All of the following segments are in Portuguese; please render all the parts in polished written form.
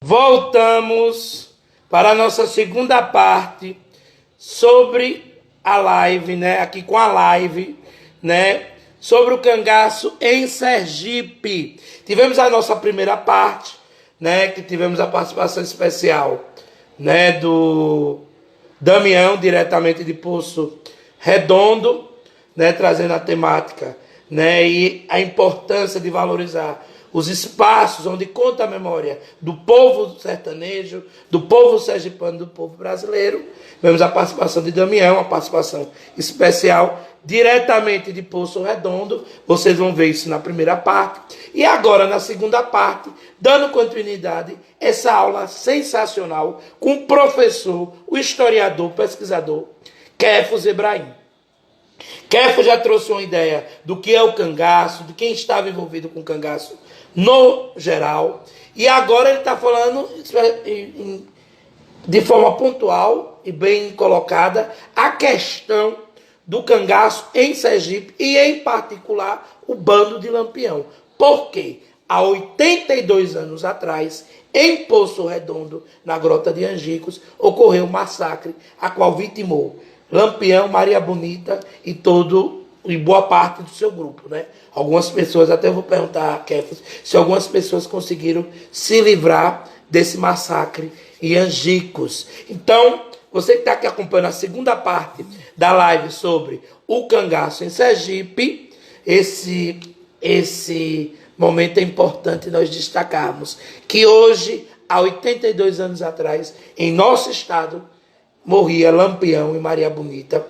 Voltamos para a nossa segunda parte sobre a live, né? Aqui com a live, né? Sobre o cangaço em Sergipe. Tivemos a nossa primeira parte, né? Que tivemos a participação especial, né? Do Damião, diretamente de Poço Redondo, né? Trazendo a temática, né? E a importância de valorizar os espaços onde conta a memória do povo sertanejo, do povo sergipano, do povo brasileiro. Vemos a participação de Damião, a participação especial diretamente de Poço Redondo. Vocês vão ver isso na primeira parte. E agora, na segunda parte, dando continuidade, essa aula sensacional com o professor, o historiador, pesquisador, Kefos Ebrahim. Kefo já trouxe uma ideia do que é o cangaço, de quem estava envolvido com o cangaço no geral. E agora ele está falando de forma pontual e bem colocada a questão do cangaço em Sergipe e, em particular, o bando de Lampião. Por quê? Há 82 anos atrás, em Poço Redondo, na Grota de Angicos, ocorreu um massacre, a qual vitimou Lampião, Maria Bonita e boa parte do seu grupo, né? Algumas pessoas, até vou perguntar a Kefos, se algumas pessoas conseguiram se livrar desse massacre em Angicos. Então, você que está aqui acompanhando a segunda parte da live sobre o cangaço em Sergipe, esse momento é importante nós destacarmos que hoje, há 82 anos atrás, em nosso estado, morria Lampião e Maria Bonita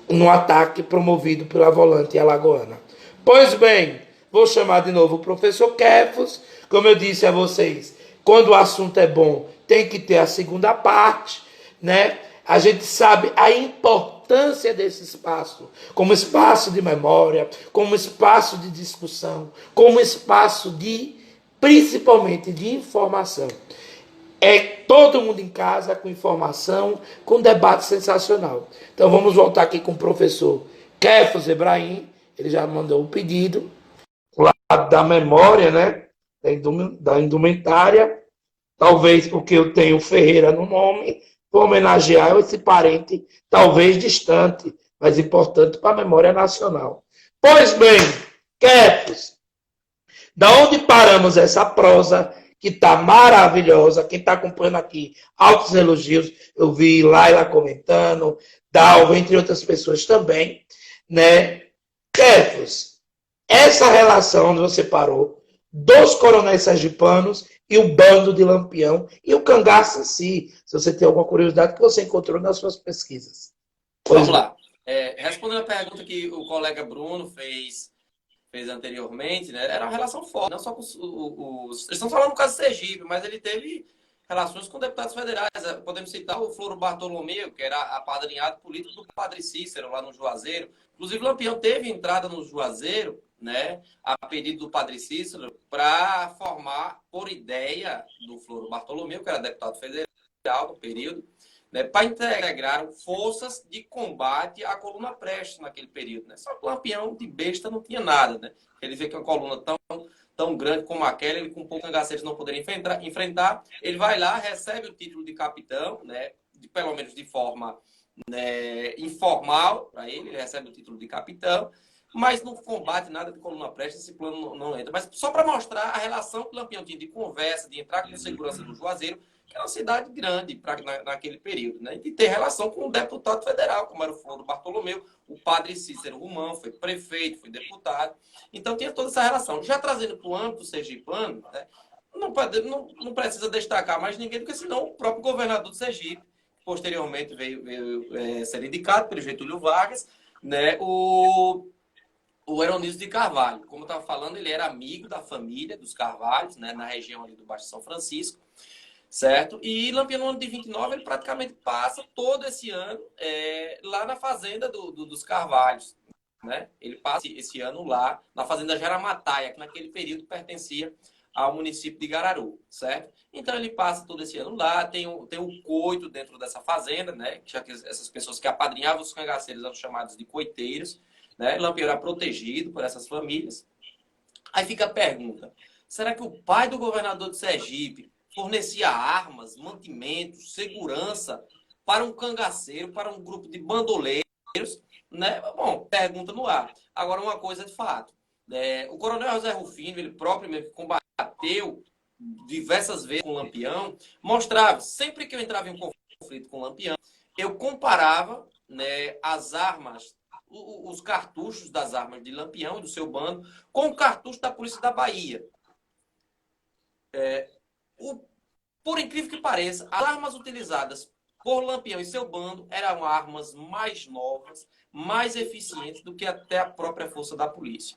num ataque promovido pela Volante Alagoana. Pois bem, vou chamar de novo o professor Kefos. Como eu disse a vocês, quando o assunto é bom, tem que ter a segunda parte, né? A gente sabe a importância desse espaço, como espaço de memória, como espaço de discussão, como espaço de, principalmente, de informação. É todo mundo em casa com informação, com debate sensacional. Então vamos voltar aqui com o professor Kefos Ebrahim. Ele já mandou o pedido, o lado da memória, né? Da indumentária. Talvez porque eu tenho Ferreira no nome, vou homenagear esse parente, talvez distante, mas importante para a memória nacional. Pois bem, Kefos, da onde paramos essa prosa que está maravilhosa? Quem está acompanhando aqui, altos elogios, eu vi Laila comentando, Dalva, entre outras pessoas também, né? Kefos, essa relação onde você parou dos coronéis sergipanos e o bando de Lampião e o cangaço em si, se você tem alguma curiosidade que você encontrou nas suas pesquisas. Vamos lá. Respondendo a pergunta que o colega Bruno fez anteriormente, né? Era uma relação forte, não só com os... Eles estão falando no caso do Sergipe, mas ele teve relações com deputados federais. Podemos citar o Floro Bartolomeu, que era apadrinhado político do Padre Cícero, lá no Juazeiro. Inclusive, Lampião teve entrada no Juazeiro, né, a pedido do Padre Cícero, para formar, por ideia do Floro Bartolomeu, que era deputado federal no período, né, para integrar forças de combate à coluna Prestes naquele período. Né? Só que o Lampião de besta não tinha nada. Né? Ele vê que uma coluna tão grande como aquela, ele com poucos cangaceiros não poderia enfrentar, ele vai lá, recebe o título de capitão, né, pelo menos de forma, né, informal para ele recebe o título de capitão, mas não combate nada de coluna Prestes, esse plano não entra. Mas só para mostrar a relação que o Lampião tinha de conversa, de entrar com segurança no Juazeiro, que era uma cidade grande naquele período, né? E ter relação com um deputado federal, como era o Floro Bartolomeu, o Padre Cícero Romão, foi prefeito, foi deputado. Então tinha toda essa relação. Já trazendo para o âmbito sergipano, né? Não precisa destacar mais ninguém, porque senão o próprio governador do Sergipe, posteriormente veio ser indicado pelo Getúlio Vargas, né? O Heronísio de Carvalho. Como eu estava falando, ele era amigo da família dos Carvalhos, né? Na região ali do Baixo São Francisco. Certo? E Lampião, no ano de 29, ele praticamente passa todo esse ano lá na fazenda dos Carvalhos. Né? Ele passa esse ano lá na fazenda Jaramataia, que naquele período pertencia ao município de Gararu, certo? Então ele passa todo esse ano lá, tem o coito dentro dessa fazenda, né? Já que essas pessoas que apadrinhavam os cangaceiros eram chamados de coiteiros, né? Lampião era protegido por essas famílias. Aí fica a pergunta, será que o pai do governador de Sergipe fornecia armas, mantimentos, segurança para um cangaceiro, para um grupo de bandoleiros, né? Bom, pergunta no ar. Agora, uma coisa de fato. O coronel José Rufino, ele próprio mesmo combateu diversas vezes com o Lampião, mostrava, sempre que eu entrava em um conflito com o Lampião, eu comparava, né, as armas, os cartuchos das armas de Lampião e do seu bando com o cartucho da Polícia da Bahia. Por incrível que pareça, as armas utilizadas por Lampião e seu bando eram armas mais novas, mais eficientes do que até a própria força da polícia.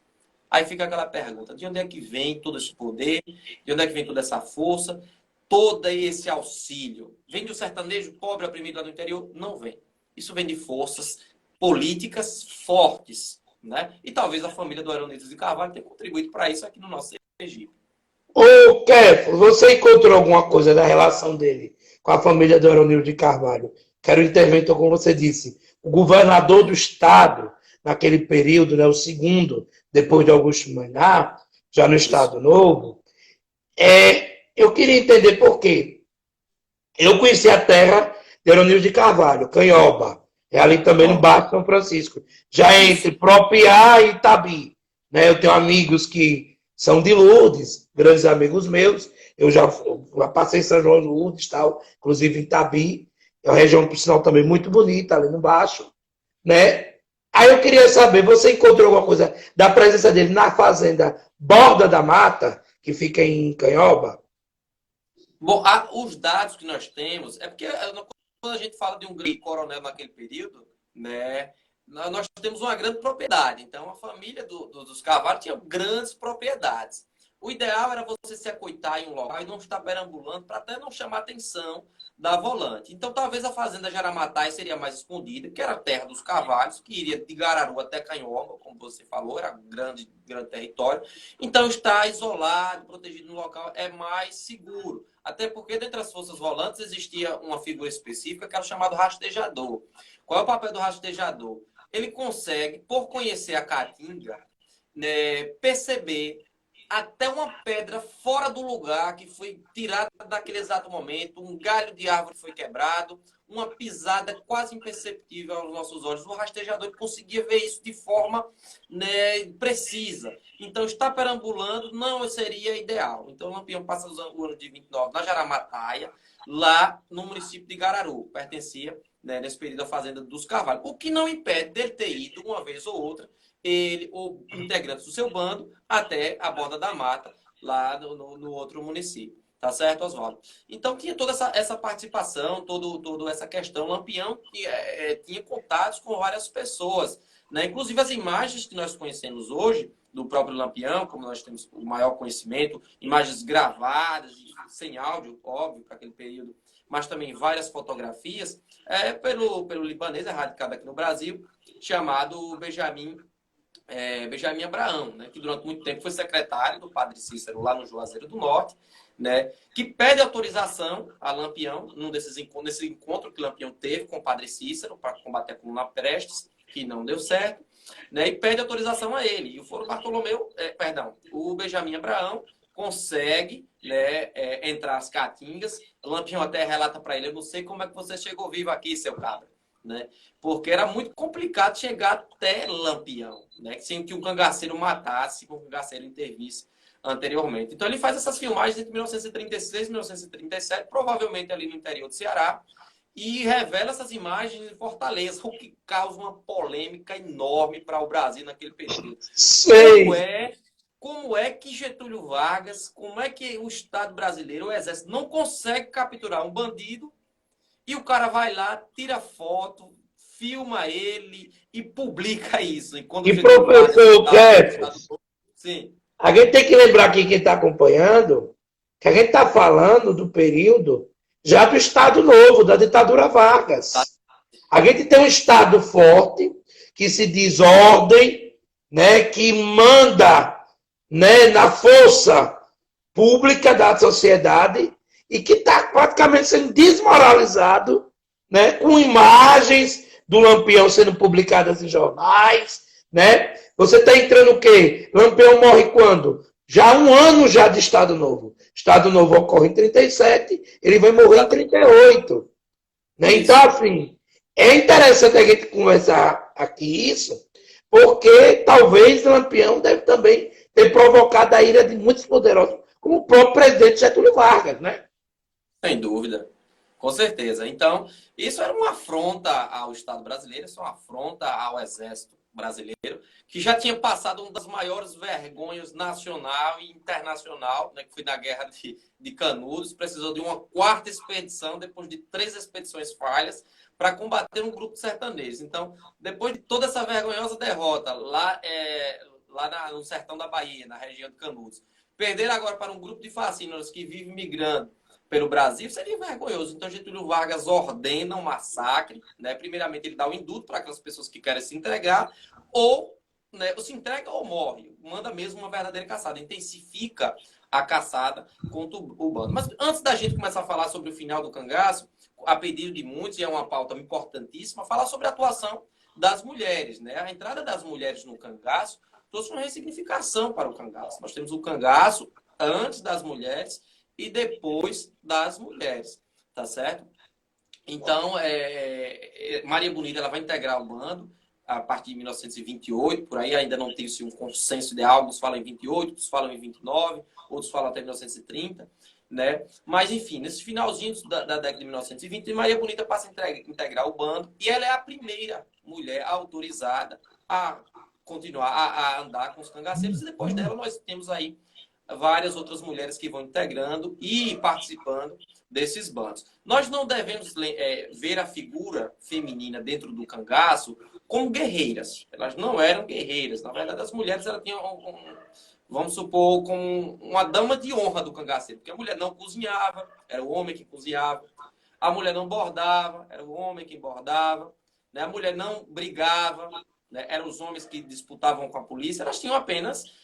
Aí fica aquela pergunta, de onde é que vem todo esse poder? De onde é que vem toda essa força? Todo esse auxílio? Vem do sertanejo pobre oprimido lá no interior? Não vem. Isso vem de forças políticas fortes, né? E talvez a família do Aeroneiros de Carvalho tenha contribuído para isso aqui no nosso Sergipe. Ô, Kefo, você encontrou alguma coisa da relação dele com a família do Aeronildo de Carvalho? Quero interventor, como você disse, o governador do estado, naquele período, né, o segundo, depois de Augusto Maná, já no Estado Novo. Eu queria entender por quê. Eu conheci a terra de Aeronildo de Carvalho, Canhoba, é ali também no Baixo São Francisco, já entre Propiá e Itabi. Né? Eu tenho amigos que são de Lourdes, grandes amigos meus. Eu já passei em São João de Lourdes, tal, inclusive em Itabi. É uma região, por sinal, também muito bonita, ali no Baixo. Né? Aí eu queria saber, você encontrou alguma coisa da presença dele na fazenda Borda da Mata, que fica em Canhoba? Bom, os dados que nós temos, é porque quando a gente fala de um grande coronel naquele período, né, nós temos uma grande propriedade. Então, a família dos Carvalho tinha grandes propriedades. O ideal era você se acoitar em um local e não estar perambulando para até não chamar a atenção da volante. Então, talvez a fazenda Jaramatai seria mais escondida, que era a terra dos Carvalhos, que iria de Gararu até Canhoba, como você falou, era um grande território. Então, estar isolado, protegido no local é mais seguro. Até porque, dentre as forças volantes, existia uma figura específica que era o chamado rastejador. Qual é o papel do rastejador? Ele consegue, por conhecer a caatinga, né, perceber até uma pedra fora do lugar que foi tirada daquele exato momento, um galho de árvore foi quebrado, uma pisada quase imperceptível aos nossos olhos. O rastejador conseguia ver isso de forma, né, precisa. Então, estar perambulando não seria ideal. Então, o Lampião passa o ano de 29 na Jaramataia, lá no município de Gararu. Pertencia, né, nesse período, à fazenda dos Carvalho. O que não impede dele ter ido, uma vez ou outra, ele ou integrantes do seu bando, até a Borda da Mata, lá no outro município. Tá certo, Oswaldo? Então, tinha toda essa participação, toda essa questão. O Lampião tinha contatos com várias pessoas, né? Inclusive, as imagens que nós conhecemos hoje, do próprio Lampião, como nós temos o maior conhecimento, imagens gravadas, sem áudio, óbvio, para aquele período, mas também várias fotografias, pelo libanês, radicado aqui no Brasil, chamado Benjamin Abraão, né, que durante muito tempo foi secretário do Padre Cícero lá no Juazeiro do Norte, né, que pede autorização a Lampião, nesse encontro que Lampião teve com o Padre Cícero para combater a coluna Prestes, que não deu certo, né, e pede autorização a ele. E o Benjamin Abraão consegue, né, entrar às caatingas. Lampião até relata para ele: eu não sei como é que você chegou vivo aqui, seu cabra. Né? Porque era muito complicado chegar até Lampião, né? Sem que um cangaceiro matasse, que um cangaceiro intervisse anteriormente. Então ele faz essas filmagens entre 1936 e 1937, provavelmente ali no interior do Ceará, e revela essas imagens em Fortaleza, o que causa uma polêmica enorme para o Brasil naquele período. Como é que Getúlio Vargas, como é que o Estado brasileiro, o Exército, não consegue capturar um bandido e o cara vai lá, tira foto, filma ele e publica isso? E professor Kefo, sim, a gente tem que lembrar aqui, quem está acompanhando, que a gente está falando do período já do Estado Novo, da ditadura Vargas. A gente tem um Estado forte, que se diz ordem, né, que manda, né, na força pública da sociedade, e que está praticamente sendo desmoralizado, né, com imagens do Lampião sendo publicadas em jornais. Né? Você está entrando o quê? Lampião morre quando? Já 1 ano já de Estado Novo. Estado Novo ocorre em 37, ele vai morrer em 38. Né? Então, Isso. assim, é interessante a gente conversar aqui isso, porque talvez Lampião deve também ter provocado a ira de muitos poderosos, como o próprio presidente Getúlio Vargas, né? Sem dúvida. Com certeza. Então, isso era uma afronta ao Estado brasileiro, isso é uma afronta ao Exército brasileiro, que já tinha passado uma das maiores vergonhas nacional e internacional, né, que foi na Guerra de Canudos, precisou de uma quarta expedição, depois de 3 expedições falhas, para combater um grupo de sertanejos. Então, depois de toda essa vergonhosa derrota no sertão da Bahia, na região de Canudos, perder agora para um grupo de fascínoras que vive migrando pelo Brasil, seria vergonhoso. Então, Getúlio Vargas ordena um massacre, né? Primeiramente, ele dá o indulto para aquelas pessoas que querem se entregar, ou, né, ou se entrega ou morre. Manda mesmo uma verdadeira caçada. Intensifica a caçada contra o bando. Mas antes da gente começar a falar sobre o final do cangaço, a pedido de muitos, e é uma pauta importantíssima, falar sobre a atuação das mulheres, né? A entrada das mulheres no cangaço trouxe uma ressignificação para o cangaço. Nós temos o cangaço antes das mulheres e depois das mulheres, tá certo? Então, Maria Bonita ela vai integrar o bando a partir de 1928, por aí ainda não tem-se um consenso ideal, alguns falam em 28, outros falam em 29, outros falam até 1930, né? Mas, enfim, nesse finalzinho da década de 1920, Maria Bonita passa a integrar o bando e ela é a primeira mulher autorizada a continuar a andar com os cangaceiros, e depois dela nós temos aí várias outras mulheres que vão integrando e participando desses bandos. Nós não devemos ver a figura feminina dentro do cangaço como guerreiras. Elas não eram guerreiras. Na verdade, as mulheres elas tinham, vamos supor, como uma dama de honra do cangaceiro, porque a mulher não cozinhava, era o homem que cozinhava. A mulher não bordava, era o homem que bordava. Né? A mulher não brigava, né? Eram os homens que disputavam com a polícia. Elas tinham apenas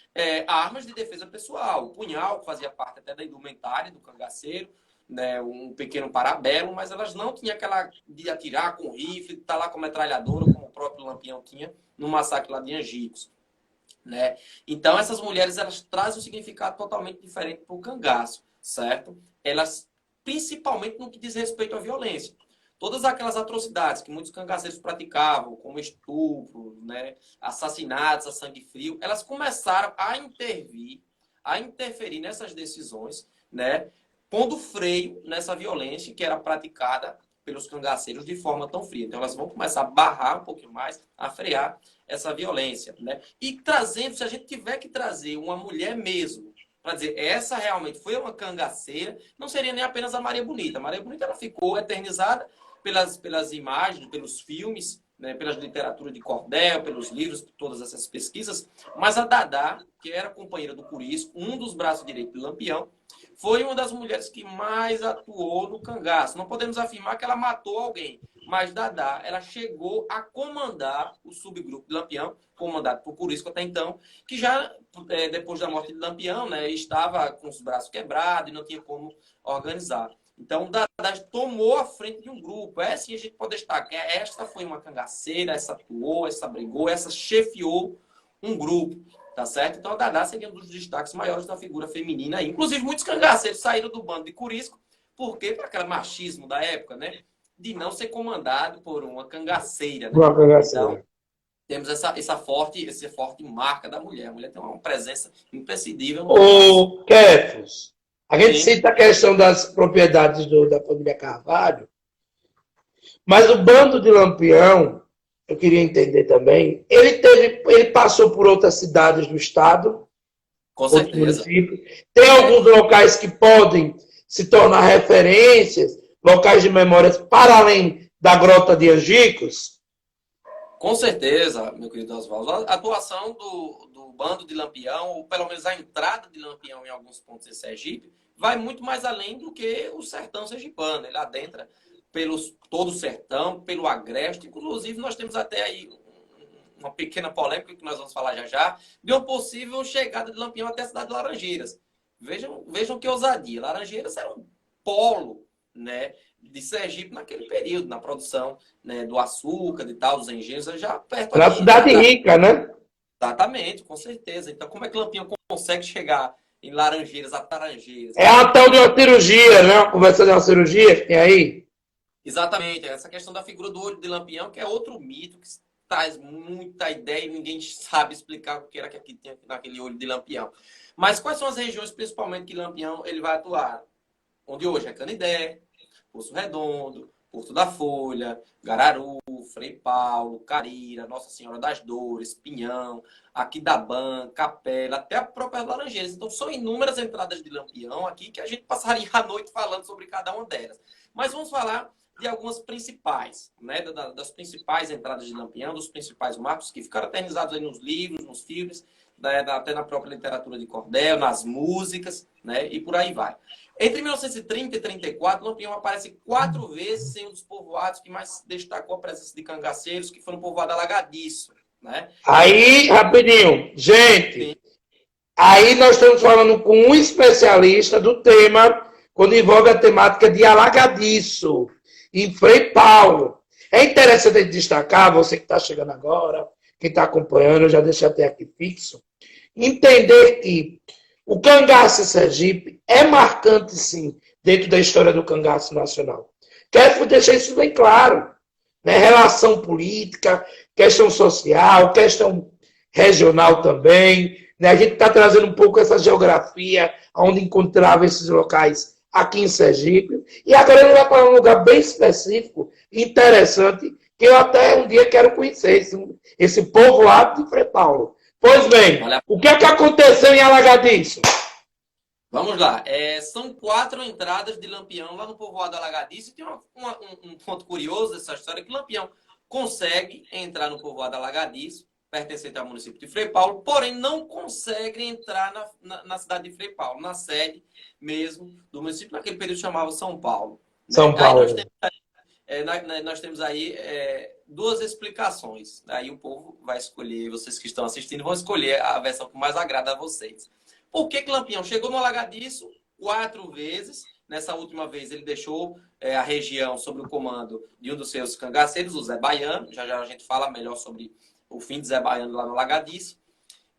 armas de defesa pessoal. O punhal, que fazia parte até da indumentária do cangaceiro, né, um pequeno parabelo, mas elas não tinham aquela de atirar com rifle, estar lá com metralhadora, como o próprio Lampião tinha no massacre lá de Angicos. Né? Então, essas mulheres elas trazem um significado totalmente diferente para o cangaço, certo? Elas, principalmente no que diz respeito à violência. Todas aquelas atrocidades que muitos cangaceiros praticavam, como estupro, né, assassinatos a sangue frio, elas começaram a intervir, a interferir nessas decisões, né, pondo freio nessa violência que era praticada pelos cangaceiros de forma tão fria. Então, elas vão começar a barrar um pouquinho mais, a frear essa violência. Né? E trazendo, se a gente tiver que trazer uma mulher mesmo, para dizer, essa realmente foi uma cangaceira, não seria nem apenas a Maria Bonita. A Maria Bonita ela ficou eternizada pelas imagens, pelos filmes, né, pela literatura de cordel, pelos livros, todas essas pesquisas. Mas a Dadá, que era companheira do Curisco, um dos braços direitos do Lampião, foi uma das mulheres que mais atuou no cangaço. Não podemos afirmar que ela matou alguém, mas Dadá, ela chegou a comandar o subgrupo de Lampião, comandado por Curisco até então, que já, depois da morte de Lampião, né, estava com os braços quebrados e não tinha como organizar. Então, Dadá tomou a frente de um grupo. Essa a gente pode destacar. Esta foi uma cangaceira, essa atuou, essa brigou, essa chefiou um grupo. Tá certo? Então, a Dadá seria um dos destaques maiores da figura feminina. Inclusive, muitos cangaceiros saíram do bando de Curisco, porque por aquele machismo da época, né? De não ser comandado por uma cangaceira. Né? Uma cangaceira. Então, temos essa forte marca da mulher. A mulher tem uma presença imprescindível. Ô, Kefos, a gente Sim. cita a questão das propriedades da família Carvalho, mas o bando de Lampião, eu queria entender também, ele passou por outras cidades do estado, Com outros certeza. municípios. Tem alguns locais que podem se tornar referências, locais de memórias para além da Grota de Angicos? Com certeza, meu querido Oswaldo. A atuação do bando de Lampião, ou pelo menos a entrada de Lampião em alguns pontos em Sergipe, vai muito mais além do que o sertão sergipano. Ele adentra todo o sertão, pelo agreste. Inclusive, nós temos até aí uma pequena polêmica que nós vamos falar já já, de uma possível chegada de Lampião até a cidade de Laranjeiras. Vejam que ousadia. Laranjeiras era um polo, né, de Sergipe naquele período, na produção, né, do açúcar, de tal, dos engenhos, já perto Era uma cidade rica, né? Exatamente, com certeza. Então, como é que Lampião consegue chegar em Laranjeiras, a Laranjeiras. É a tal de uma cirurgia, né? Uma conversa de uma cirurgia que tem aí. Exatamente, essa questão da figura do olho de Lampião, que é outro mito que traz muita ideia e ninguém sabe explicar o que era que aqui tinha naquele olho de Lampião. Mas quais são as regiões, principalmente, que Lampião ele vai atuar? Onde hoje é Canidé, Poço Redondo, Porto da Folha, Gararu, Frei Paulo, Carira, Nossa Senhora das Dores, Pinhão, Aquidabã, Capela, até a própria Laranjeiras. Então, são inúmeras entradas de Lampião aqui que a gente passaria a noite falando sobre cada uma delas. Mas vamos falar de algumas principais, né? Das principais entradas de Lampião, dos principais marcos que ficaram eternizados aí nos livros, nos filmes, né? Até na própria literatura de cordel, nas músicas, né? E por aí vai. Entre 1930 e 34, Lampião aparece 4 vezes em um dos povoados que mais destacou a presença de cangaceiros, que foi no povoado Alagadiço, né? Aí, rapidinho, gente, Sim. aí nós estamos falando com um especialista do tema, quando envolve a temática de Alagadiço, em Frei Paulo. É interessante destacar, você que está chegando agora, quem está acompanhando, eu já deixei até aqui fixo, entender que o cangaço Sergipe é marcante, sim, dentro da história do cangaço nacional. Quero deixar isso bem claro. Né? Relação política, questão social, questão regional também. Né? A gente está trazendo um pouco essa geografia, onde encontrava esses locais aqui em Sergipe. E agora ele vai para um lugar bem específico, interessante, que eu até um dia quero conhecer, esse povoado de Frei Paulo. Pois bem, o que é que aconteceu em Alagadiço? Vamos lá. São 4 entradas de Lampião lá no povoado Alagadiço. E tem um ponto curioso dessa história, que Lampião consegue entrar no povoado Alagadiço, pertencente ao município de Frei Paulo, porém não consegue entrar na cidade de Frei Paulo, na sede mesmo do município, naquele período chamava São Paulo. São Paulo. Aí nós temos aí 2 explicações. Aí o povo vai escolher, vocês que estão assistindo vão escolher a versão que mais agrada a vocês. Por que Lampião chegou no Alagadiço 4 vezes? Nessa última vez ele deixou a região sob o comando de um dos seus cangaceiros, o Zé Baiano. Já já a gente fala melhor sobre o fim de Zé Baiano lá no Alagadiço.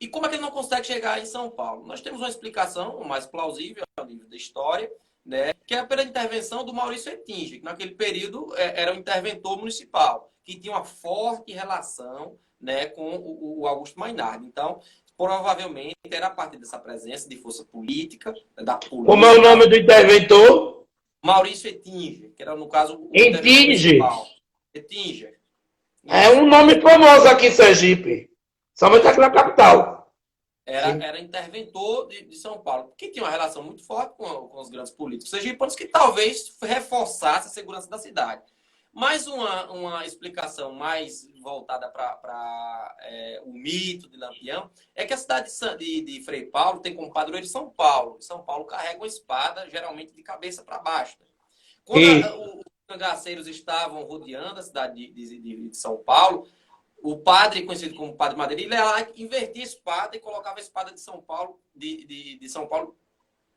E como é que ele não consegue chegar em São Paulo? Nós temos uma explicação mais plausível ao nível da história, né, que é pela intervenção do Maurício Etinge, que naquele período era um interventor municipal, que tinha uma forte relação, né, com o Augusto Mainardi. Então, provavelmente era a partir dessa presença de força política, da polícia. Como é o nome do interventor? Maurício Etinge, que era, no caso, o Etinge. Etinge. É um nome famoso aqui em Sergipe, somente aqui na capital. Era interventor de São Paulo, que tinha uma relação muito forte com os grandes políticos sergipanos, que talvez reforçasse a segurança da cidade. Mais uma explicação mais voltada para o mito de Lampião é que a cidade de Frei Paulo tem como padroeiro São Paulo. São Paulo carrega uma espada, geralmente de cabeça para baixo. Quando os cangaceiros estavam rodeando a cidade de São Paulo, o padre, conhecido como Padre Madeira, ele ia lá, invertia a espada e colocava a espada de São Paulo, de São Paulo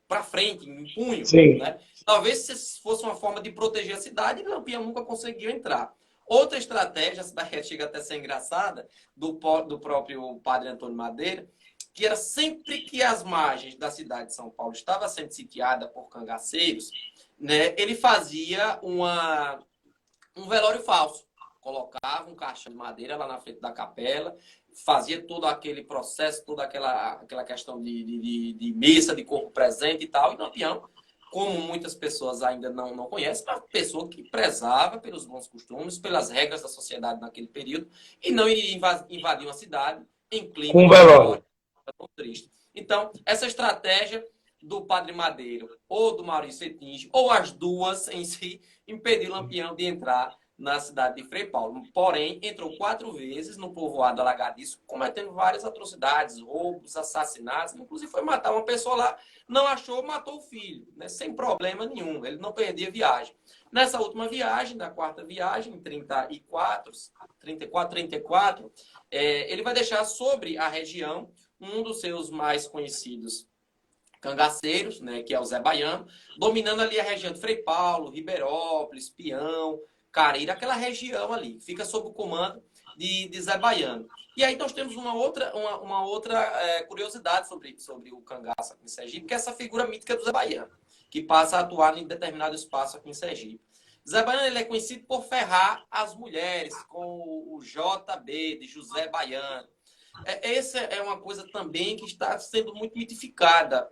para frente, em punho. Né? Talvez fosse uma forma de proteger a cidade e Lampião nunca conseguiu entrar. Outra estratégia, essa daí chega até a ser engraçada, do próprio Padre Antônio Madeira, que era sempre que as margens da cidade de São Paulo estava sendo sitiada por cangaceiros, né, ele fazia um velório falso. Colocava um caixão de madeira lá na frente da capela, fazia todo aquele processo, toda aquela questão de missa, de corpo presente e tal. E Lampião, como muitas pessoas ainda não conhecem, era uma pessoa que prezava pelos bons costumes, pelas regras da sociedade naquele período, e não invadir uma cidade em clima com velório tão triste. Então, essa estratégia do Padre Madeiro ou do Maurício Etinge, ou as duas em si, impediu Lampião de entrar na cidade de Frei Paulo. Porém, entrou 4 vezes no povoado Alagadiço, cometendo várias atrocidades, roubos, assassinatos, inclusive foi matar uma pessoa lá, não achou, matou o filho, né, sem problema nenhum, ele não perdia viagem. Nessa última viagem, na 4ª viagem, em 34, ele vai deixar sobre a região um dos seus mais conhecidos cangaceiros, né, que é o Zé Baiano, dominando ali a região de Frei Paulo, Ribeirópolis, Pião, Carira, aquela região ali, fica sob o comando de Zé Baiano. E aí nós temos uma outra curiosidade sobre o cangaço aqui em Sergipe, que é essa figura mítica do Zé Baiano, que passa a atuar em determinado espaço aqui em Sergipe. Zé Baiano ele é conhecido por ferrar as mulheres com o JB, de José Baiano. Essa é uma coisa também que está sendo muito mitificada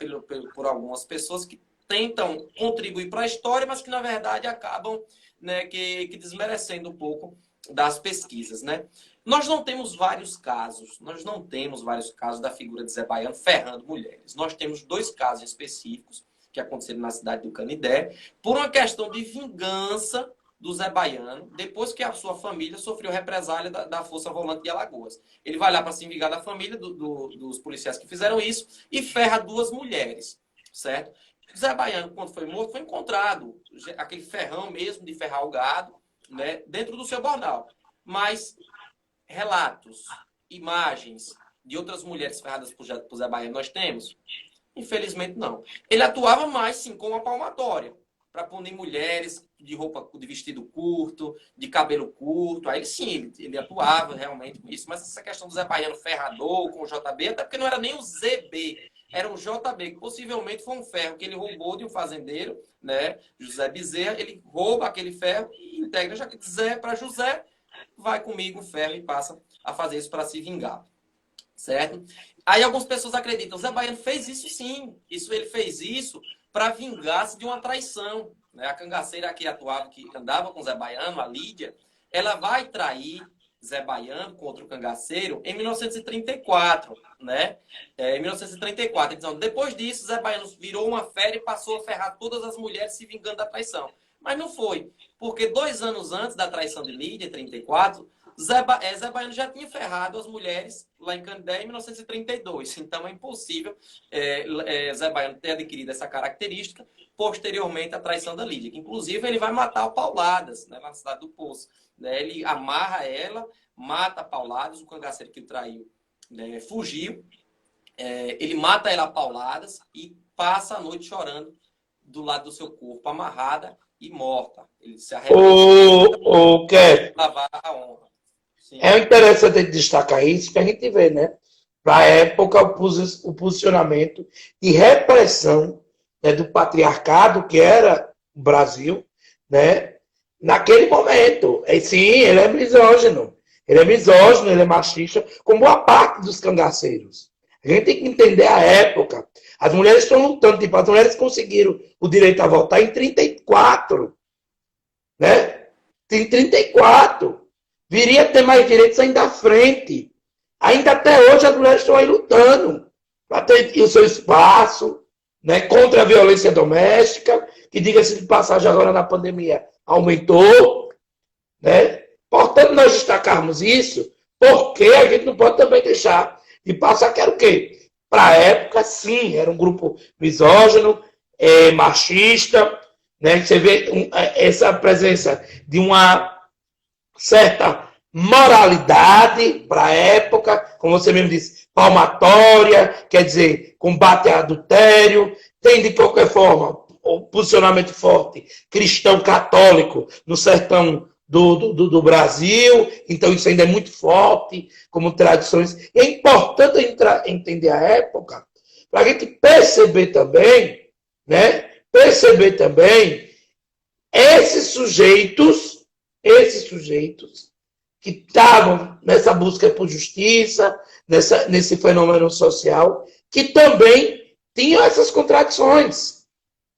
por algumas pessoas que tentam contribuir para a história, mas que, na verdade, acabam, né, que desmerecendo um pouco das pesquisas, né? Nós não temos vários casos da figura de Zé Baiano ferrando mulheres. Nós temos 2 casos específicos que aconteceram na cidade do Canidé, por uma questão de vingança do Zé Baiano, depois que a sua família sofreu represália da Força Volante de Alagoas. Ele vai lá para se vingar da família dos policiais que fizeram isso e ferra 2 mulheres, certo? Zé Baiano, quando foi morto, foi encontrado aquele ferrão mesmo de ferrar o gado, né, dentro do seu bordal. Mas relatos, imagens de outras mulheres ferradas por Zé Baiano nós temos? Infelizmente, não. Ele atuava mais, sim, com uma palmatória, para punir mulheres de roupa, de vestido curto, de cabelo curto. Aí, sim, ele atuava realmente com isso. Mas essa questão do Zé Baiano ferrador com o JB, até porque não era nem o ZB, era um JB, que possivelmente foi um ferro que ele roubou de um fazendeiro, né, José Bezerra. Ele rouba aquele ferro e integra, já que Zé para José, vai comigo o ferro e passa a fazer isso para se vingar. Certo? Aí algumas pessoas acreditam, Zé Baiano fez isso sim. Ele fez isso para vingar-se de uma traição. Né? A cangaceira que atuava, que andava com Zé Baiano, a Lídia, ela vai trair Zé Baiano contra o cangaceiro em 1934. Né? Em 1934. Então, depois disso, Zé Baiano virou uma fera e passou a ferrar todas as mulheres se vingando da traição. Mas não foi, porque 2 anos antes da traição de Lídia, em 1934, Zé Baiano já tinha ferrado as mulheres lá em Canidé em 1932. Então é impossível Zé Baiano ter adquirido essa característica posteriormente à traição da Lídia. Que, inclusive, ele vai matar a pauladas, né, na cidade do Poço. Né, ele amarra ela, mata a pauladas, o cangaceiro que o traiu, né, fugiu. Ele mata ela a pauladas e passa a noite chorando do lado do seu corpo, amarrada e morta. Ele se arrepende de lavar a honra. Sim. É interessante destacar isso, que a gente vê, né? Para a época, o posicionamento de repressão, né, do patriarcado, que era o Brasil, né? Naquele momento. Sim, ele é misógino. Ele é machista, como boa parte dos cangaceiros. A gente tem que entender a época. As mulheres estão lutando, tipo, as mulheres conseguiram o direito a votar em 34. Né? Em 34. Viria a ter mais direitos ainda à frente. Ainda até hoje as mulheres estão aí lutando para ter o seu espaço, né, contra a violência doméstica, que, diga-se de passagem, agora na pandemia aumentou. Né? Portanto, nós destacarmos isso, porque a gente não pode também deixar de passar que era o quê? Para a época, sim, era um grupo misógino, machista, né? Você vê essa presença de uma certa moralidade para a época, como você mesmo disse, palmatória, quer dizer, combate a adultério, tem de qualquer forma o posicionamento forte cristão católico no sertão do Brasil, então isso ainda é muito forte como tradições. E é importante entender a época para a gente perceber também, né? Perceber também esses sujeitos que estavam nessa busca por justiça, nesse fenômeno social, que também tinham essas contradições.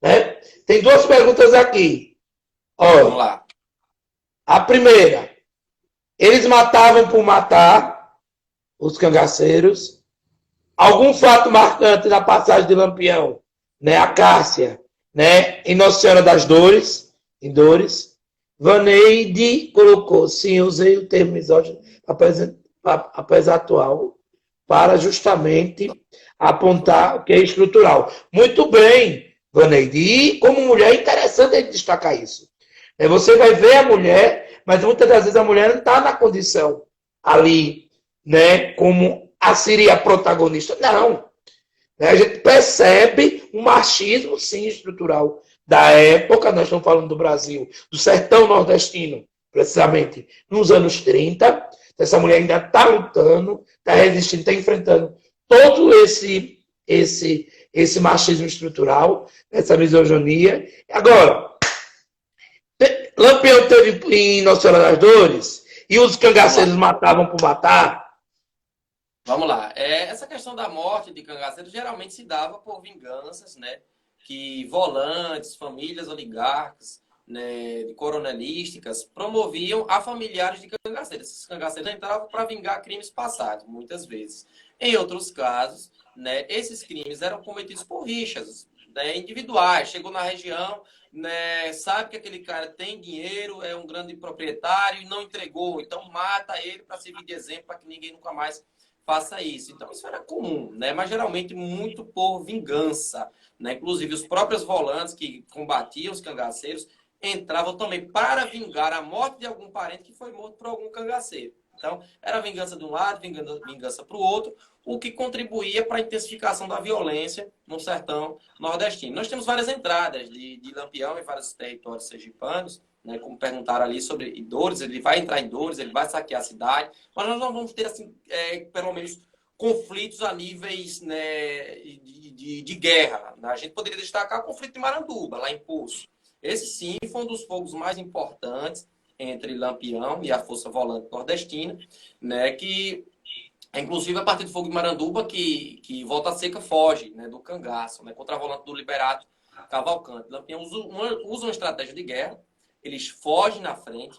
Né? Tem 2 perguntas aqui. Olha, vamos lá. A primeira, eles matavam por matar, os cangaceiros. Algum fato marcante na passagem de Lampião, né? A Cássia, né? Em Nossa Senhora das Dores, em Dores. Vaneide colocou, sim, eu usei o termo misógino, apesar atual, para justamente apontar o que é estrutural. Muito bem, Vaneide. E como mulher, é interessante destacar isso. Você vai ver a mulher, mas muitas das vezes a mulher não está na condição ali, né, como seria a protagonista. Não. A gente percebe um machismo, sim, estrutural da época. Nós estamos falando do Brasil, do sertão nordestino, precisamente nos anos 30. Essa mulher ainda está lutando, está resistindo, está enfrentando todo esse machismo estrutural, essa misoginia. Agora, Lampião teve em Nossa Senhora das Dores e os cangaceiros matavam por matar. Vamos lá. Essa questão da morte de cangaceiros geralmente se dava por vinganças, né? Que volantes, famílias oligarcas, né, coronelistas promoviam a familiares de cangaceiros. Esses cangaceiros entravam para vingar crimes passados, muitas vezes. Em outros casos, né, esses crimes eram cometidos por rixas, né, individuais. Chegou na região, né, sabe que aquele cara tem dinheiro, é um grande proprietário e não entregou, então mata ele para servir de exemplo para que ninguém nunca mais faça isso. Então isso era comum, né, mas geralmente muito por vingança, né? Inclusive os próprios volantes que combatiam os cangaceiros entravam também para vingar a morte de algum parente que foi morto por algum cangaceiro. Então, era vingança de um lado, vingança para o outro, o que contribuía para a intensificação da violência no sertão nordestino. Nós temos várias entradas de Lampião em vários territórios sergipanos, né, como perguntaram ali sobre Dores, ele vai entrar em Dores, ele vai saquear a cidade, mas nós não vamos ter, assim, pelo menos, conflitos a níveis, né, de guerra. A gente poderia destacar o conflito de Maranduba, lá em Poço. Esse, sim, foi um dos fogos mais importantes entre Lampião e a Força Volante Nordestina, né, que, inclusive, a partir do fogo de Maranduba, que Volta Seca foge, né, do cangaço, né, contra a volante do Liberato Cavalcante. Lampião usa uma estratégia de guerra, eles fogem na frente,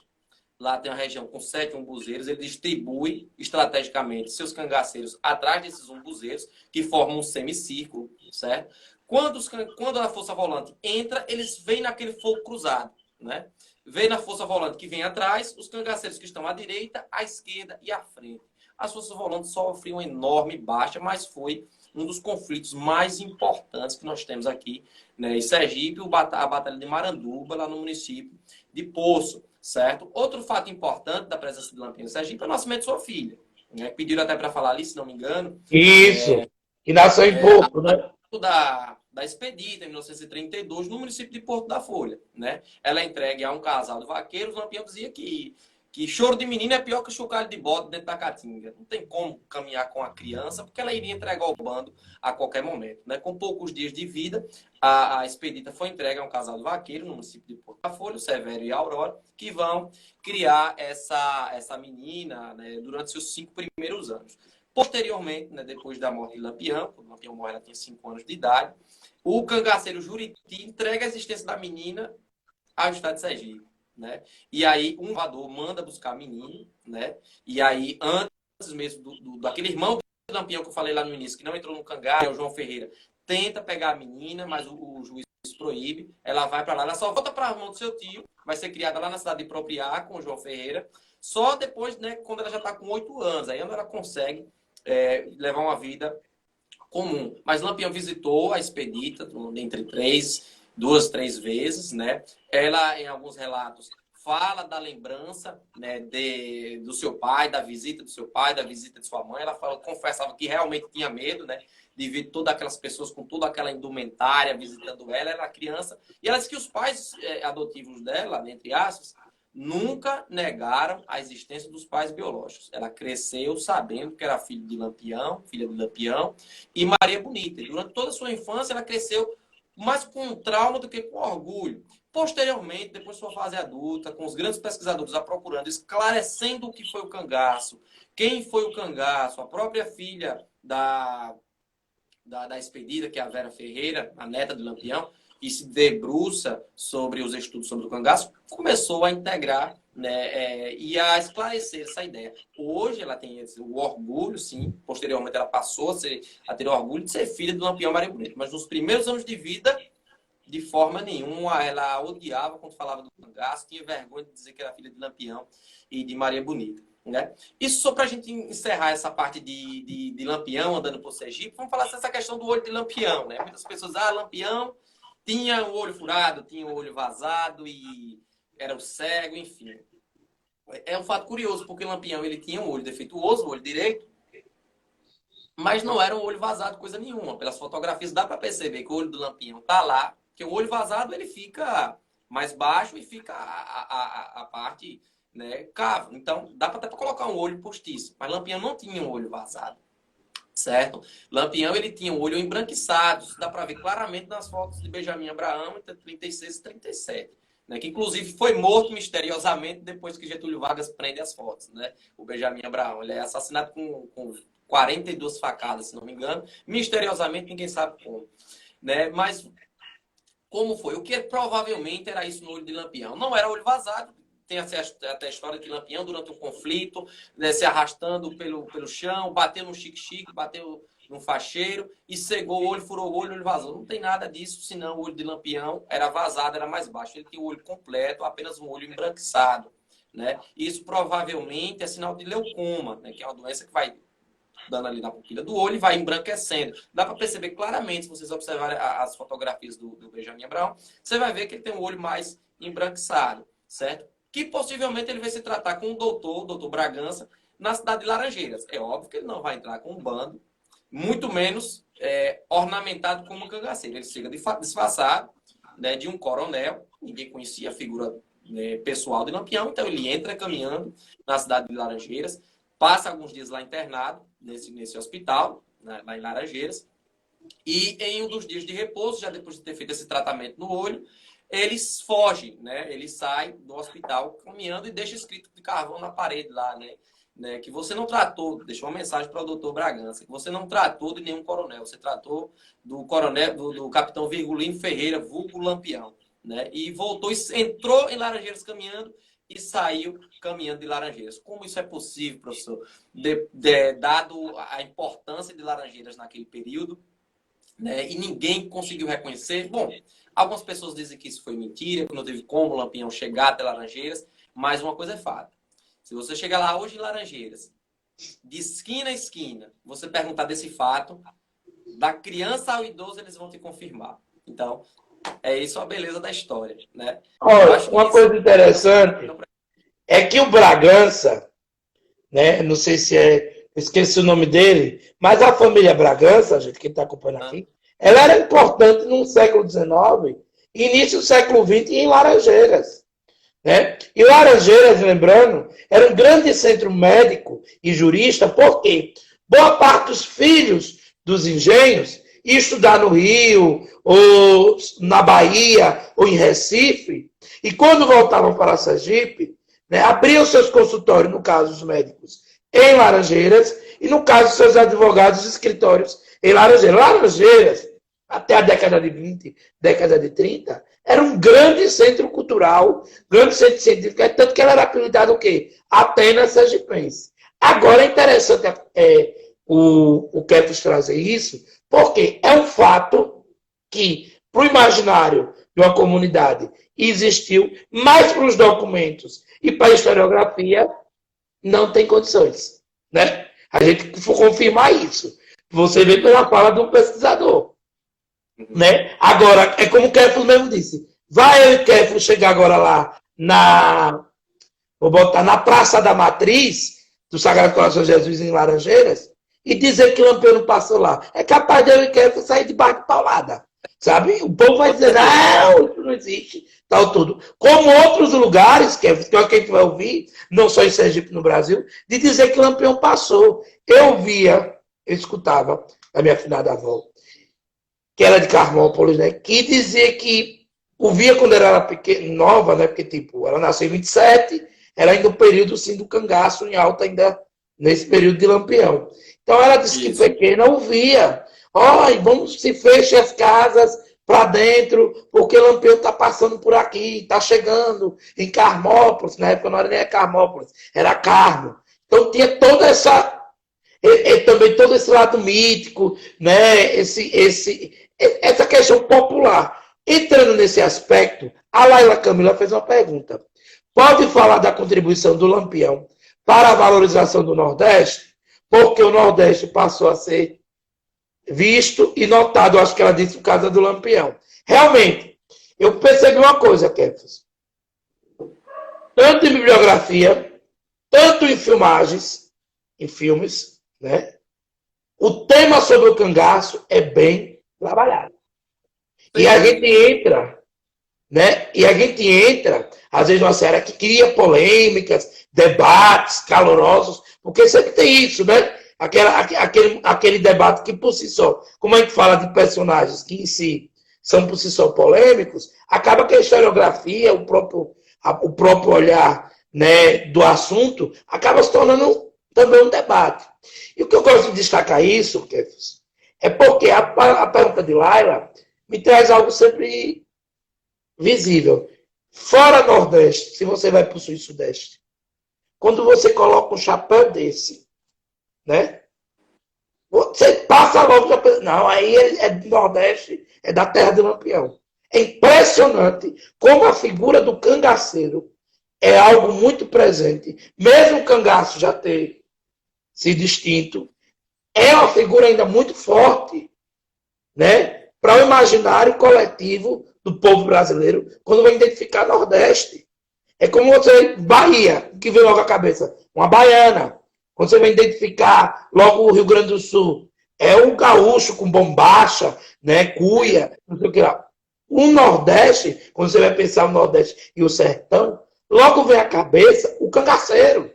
lá tem uma região com 7 umbuzeiros, ele distribui estrategicamente seus cangaceiros atrás desses umbuzeiros, que formam um semicírculo, certo? Quando a Força Volante entra, eles vêm naquele fogo cruzado, né? Vem na Força Volante que vem atrás, os cangaceiros que estão à direita, à esquerda e à frente. As Forças Volantes sofrem uma enorme baixa, mas foi um dos conflitos mais importantes que nós temos aqui, né, em Sergipe, a Batalha de Maranduba, lá no município de Poço, certo? Outro fato importante da presença de Lampião em Sergipe é o nascimento de sua filha, né? Pediram até para falar ali, se não me engano. Isso, que nasceu em Porto, né? Da Expedita, em 1932, no município de Porto da Folha, né? Ela é entregue a um casal de vaqueiros. O Lampião dizia que choro de menino é pior que chocalho de bode dentro da caatinga. Não tem como caminhar com a criança, porque ela iria entregar o bando a qualquer momento, né? Com poucos dias de vida, a Expedita foi entregue a um casal de vaqueiros no município de Porto da Folha, o Severo e a Aurora, que vão criar essa menina, né, durante seus 5 primeiros anos. Posteriormente, né, depois da morte de Lampião, quando Lampião morre, ela tinha 5 anos de idade, o cangaceiro Juriti entrega a existência da menina ao estado de Sergipe, né? E aí um voador manda buscar a menina, né? E aí, antes mesmo daquele irmão do Lampião que eu falei lá no início, que não entrou no cangar, é o João Ferreira, tenta pegar a menina, mas o juiz proíbe. Ela vai para lá, ela só volta para a mão do seu tio, vai ser criada lá na cidade de Propriá, com o João Ferreira, só depois, né, quando ela já está com 8 anos, aí ela consegue levar uma vida comum. Mas Lampião visitou a Expedita entre 2, 3 vezes, né? Ela, em alguns relatos, fala da lembrança, né, do seu pai, da visita do seu pai, da visita de sua mãe. Ela confessava que realmente tinha medo, né, de ver todas aquelas pessoas com toda aquela indumentária visitando ela. Ela era criança. E ela disse que os pais adotivos dela, entre aspas, nunca negaram a existência dos pais biológicos. Ela cresceu sabendo que era filha de Lampião e Maria Bonita. E durante toda a sua infância, ela cresceu mais com trauma do que com orgulho. Posteriormente, depois de sua fase adulta, com os grandes pesquisadores a procurando, esclarecendo o que foi o cangaço, quem foi o cangaço, a própria filha da Expedida, que é a Vera Ferreira, a neta de Lampião, e se debruça sobre os estudos sobre o cangaço, começou a integrar, né, e a esclarecer essa ideia. Hoje ela tem o orgulho, sim, posteriormente ela passou a ter o orgulho de ser filha do Lampião Maria Bonita, mas nos primeiros anos de vida, de forma nenhuma, ela odiava quando falava do cangaço, tinha vergonha de dizer que era filha de Lampião e de Maria Bonita. Né? Isso só para a gente encerrar essa parte de Lampião andando por Sergipe, vamos falar dessa questão do olho de Lampião. Né? Muitas pessoas, Lampião tinha o olho furado, tinha o olho vazado e era o cego, enfim. É um fato curioso, porque Lampião ele tinha um olho defeituoso, o olho direito, mas não era um olho vazado, coisa nenhuma. Pelas fotografias dá para perceber que o olho do Lampião está lá, que o olho vazado ele fica mais baixo e fica a parte né, cava. Então, dá até para colocar um olho postiço, mas Lampião não tinha um olho vazado, certo? Lampião, ele tinha um olho embranquiçado, isso dá para ver claramente nas fotos de Benjamin Abraham, entre 36 e 37. Né, que inclusive foi morto misteriosamente depois que Getúlio Vargas prende as fotos, né? O Benjamin Abraham, ele é assassinado com 42 facadas, se não me engano, misteriosamente ninguém sabe como, né? Mas como foi? O que provavelmente era isso no olho de Lampião? Não era olho vazado, tem até a história de Lampião durante um conflito, né, se arrastando pelo chão, bateu no chique-chique, bateu num facheiro e cegou o olho, furou o olho vazou. Não tem nada disso, senão o olho de Lampião era vazado, era mais baixo. Ele tinha o olho completo, apenas um olho embranquiçado, né? Isso provavelmente é sinal de leucoma, né, que é uma doença que vai dando ali na pupila do olho e vai embranquecendo. Dá para perceber claramente, se vocês observarem as fotografias do Benjamin Abraham, você vai ver que ele tem um olho mais embranquiçado, certo? Que possivelmente ele vai se tratar com o doutor Bragança, na cidade de Laranjeiras. É óbvio que ele não vai entrar com um bando, muito menos ornamentado como um cangaceiro. Ele chega disfarçado, né, de um coronel, ninguém conhecia a figura, né, pessoal de Lampião, então ele entra caminhando na cidade de Laranjeiras, passa alguns dias lá internado, nesse hospital, né, lá em Laranjeiras, e em um dos dias de repouso, já depois de ter feito esse tratamento no olho, ele foge, né? Ele sai do hospital caminhando e deixa escrito de carvão na parede lá, né? Que você não tratou, deixou uma mensagem para o doutor Bragança, que você não tratou de nenhum coronel, você tratou do coronel, do capitão Virgulino Ferreira, vulgo Lampião, né? E voltou, entrou em Laranjeiras caminhando e saiu caminhando de Laranjeiras. Como isso é possível, professor? Dado a importância de Laranjeiras naquele período, né, e ninguém conseguiu reconhecer. Bom, algumas pessoas dizem que isso foi mentira, que não teve como o Lampião chegar até Laranjeiras, mas uma coisa é fato. Se você chegar lá hoje em Laranjeiras, de esquina a esquina, você perguntar desse fato, da criança ao idoso, eles vão te confirmar. Então, é isso a beleza da história, né? Olha, uma coisa interessante é que o Bragança, né, não sei se esqueci o nome dele, mas a família Bragança, gente que está acompanhando aqui, ela era importante no século XIX, início do século XX em Laranjeiras. Né? E Laranjeiras, lembrando, era um grande centro médico e jurista, porque boa parte dos filhos dos engenhos ia estudar no Rio, ou na Bahia, ou em Recife, e quando voltavam para Sergipe, né, abriam seus consultórios, no caso dos médicos, em Laranjeiras, e no caso seus advogados, escritórios em Laranjeiras. Laranjeiras, até a década de 20, década de 30, era um grande centro cultural, grande centro científico, tanto que ela era apelidada o quê? Atenas Sergipense. Agora é interessante o Kepler trazer isso, porque é um fato que, para o imaginário de uma comunidade, existiu, mas para os documentos e para a historiografia, não tem condições. Né? A gente for confirmar isso. Você vê pela fala de um pesquisador. Né? Agora, é como o Keflo mesmo disse. Vai eu e Keflo chegar agora lá vou botar na Praça da Matriz, do Sagrado Coração de Jesus em Laranjeiras, e dizer que Lampião não passou lá. É capaz de eu e Keflo sair de barco paulada. Sabe? O povo vai dizer, não, isso não existe, tal tudo. Como outros lugares, que é o que a gente vai ouvir, não só em Sergipe, no Brasil, de dizer que Lampião passou. Eu escutava a minha afinada avó, que era de Carmópolis, né, que dizia que o via quando ela era pequena, nova, né, porque, tipo, ela nasceu em 27, era ainda o período, sim, do cangaço, em alta, ainda nesse período de Lampião. Então, ela disse que pequena ouvia. Olha, vamos se fechar as casas para dentro, porque Lampião está passando por aqui, está chegando em Carmópolis. Na época não era nem Carmópolis, era Carmo. Então tinha toda essa. Também todo esse lado mítico, né? Essa questão popular. Entrando nesse aspecto, a Laila Camila fez uma pergunta. Pode falar da contribuição do Lampião para a valorização do Nordeste? Porque o Nordeste passou a ser visto e notado, acho que ela disse por causa do Lampião. Realmente, eu percebi uma coisa, Kefas. Tanto em bibliografia, tanto em filmagens, em filmes, né? O tema sobre o cangaço é bem trabalhado. E a gente entra né? E a gente entra, às vezes, numa série que cria polêmicas, debates calorosos, porque sempre tem isso, né? Aquele debate que, por si só, como a gente fala de personagens que em si são por si só polêmicos, acaba que a historiografia, o próprio olhar, né, do assunto, acaba se tornando também um debate. E o que eu gosto de destacar isso, Kefis, é porque a pergunta de Laila me traz algo sempre visível. Fora Nordeste, se você vai para o Sul e Sudeste, quando você coloca um chapéu desse, né? Você passa logo, já pensa, não, aí é do Nordeste, é da terra de Lampião. É impressionante como a figura do cangaceiro é algo muito presente. Mesmo o cangaço já ter sido extinto, é uma figura ainda muito forte, né? Para o imaginário coletivo do povo brasileiro, quando vai identificar Nordeste. É como você, Bahia, que vem logo à cabeça, uma baiana. Quando você vai identificar logo o Rio Grande do Sul, é um gaúcho com bombacha, né, cuia, não sei o que lá. O Nordeste, quando você vai pensar o Nordeste e o Sertão, logo vem à cabeça o cangaceiro.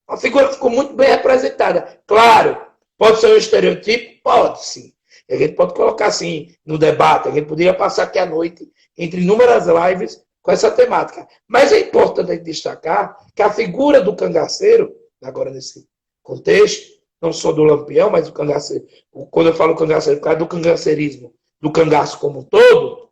A figura ficou muito bem representada. Claro, pode ser um estereotipo? Pode, sim. A gente pode colocar assim no debate. A gente poderia passar aqui à noite, entre inúmeras lives, com essa temática. Mas é importante destacar que a figura do cangaceiro, agora nesse contexto, não só do Lampião, mas do cangaceiro, quando eu falo cangaceiro, por causa do cangaceirismo, do cangaço como um todo,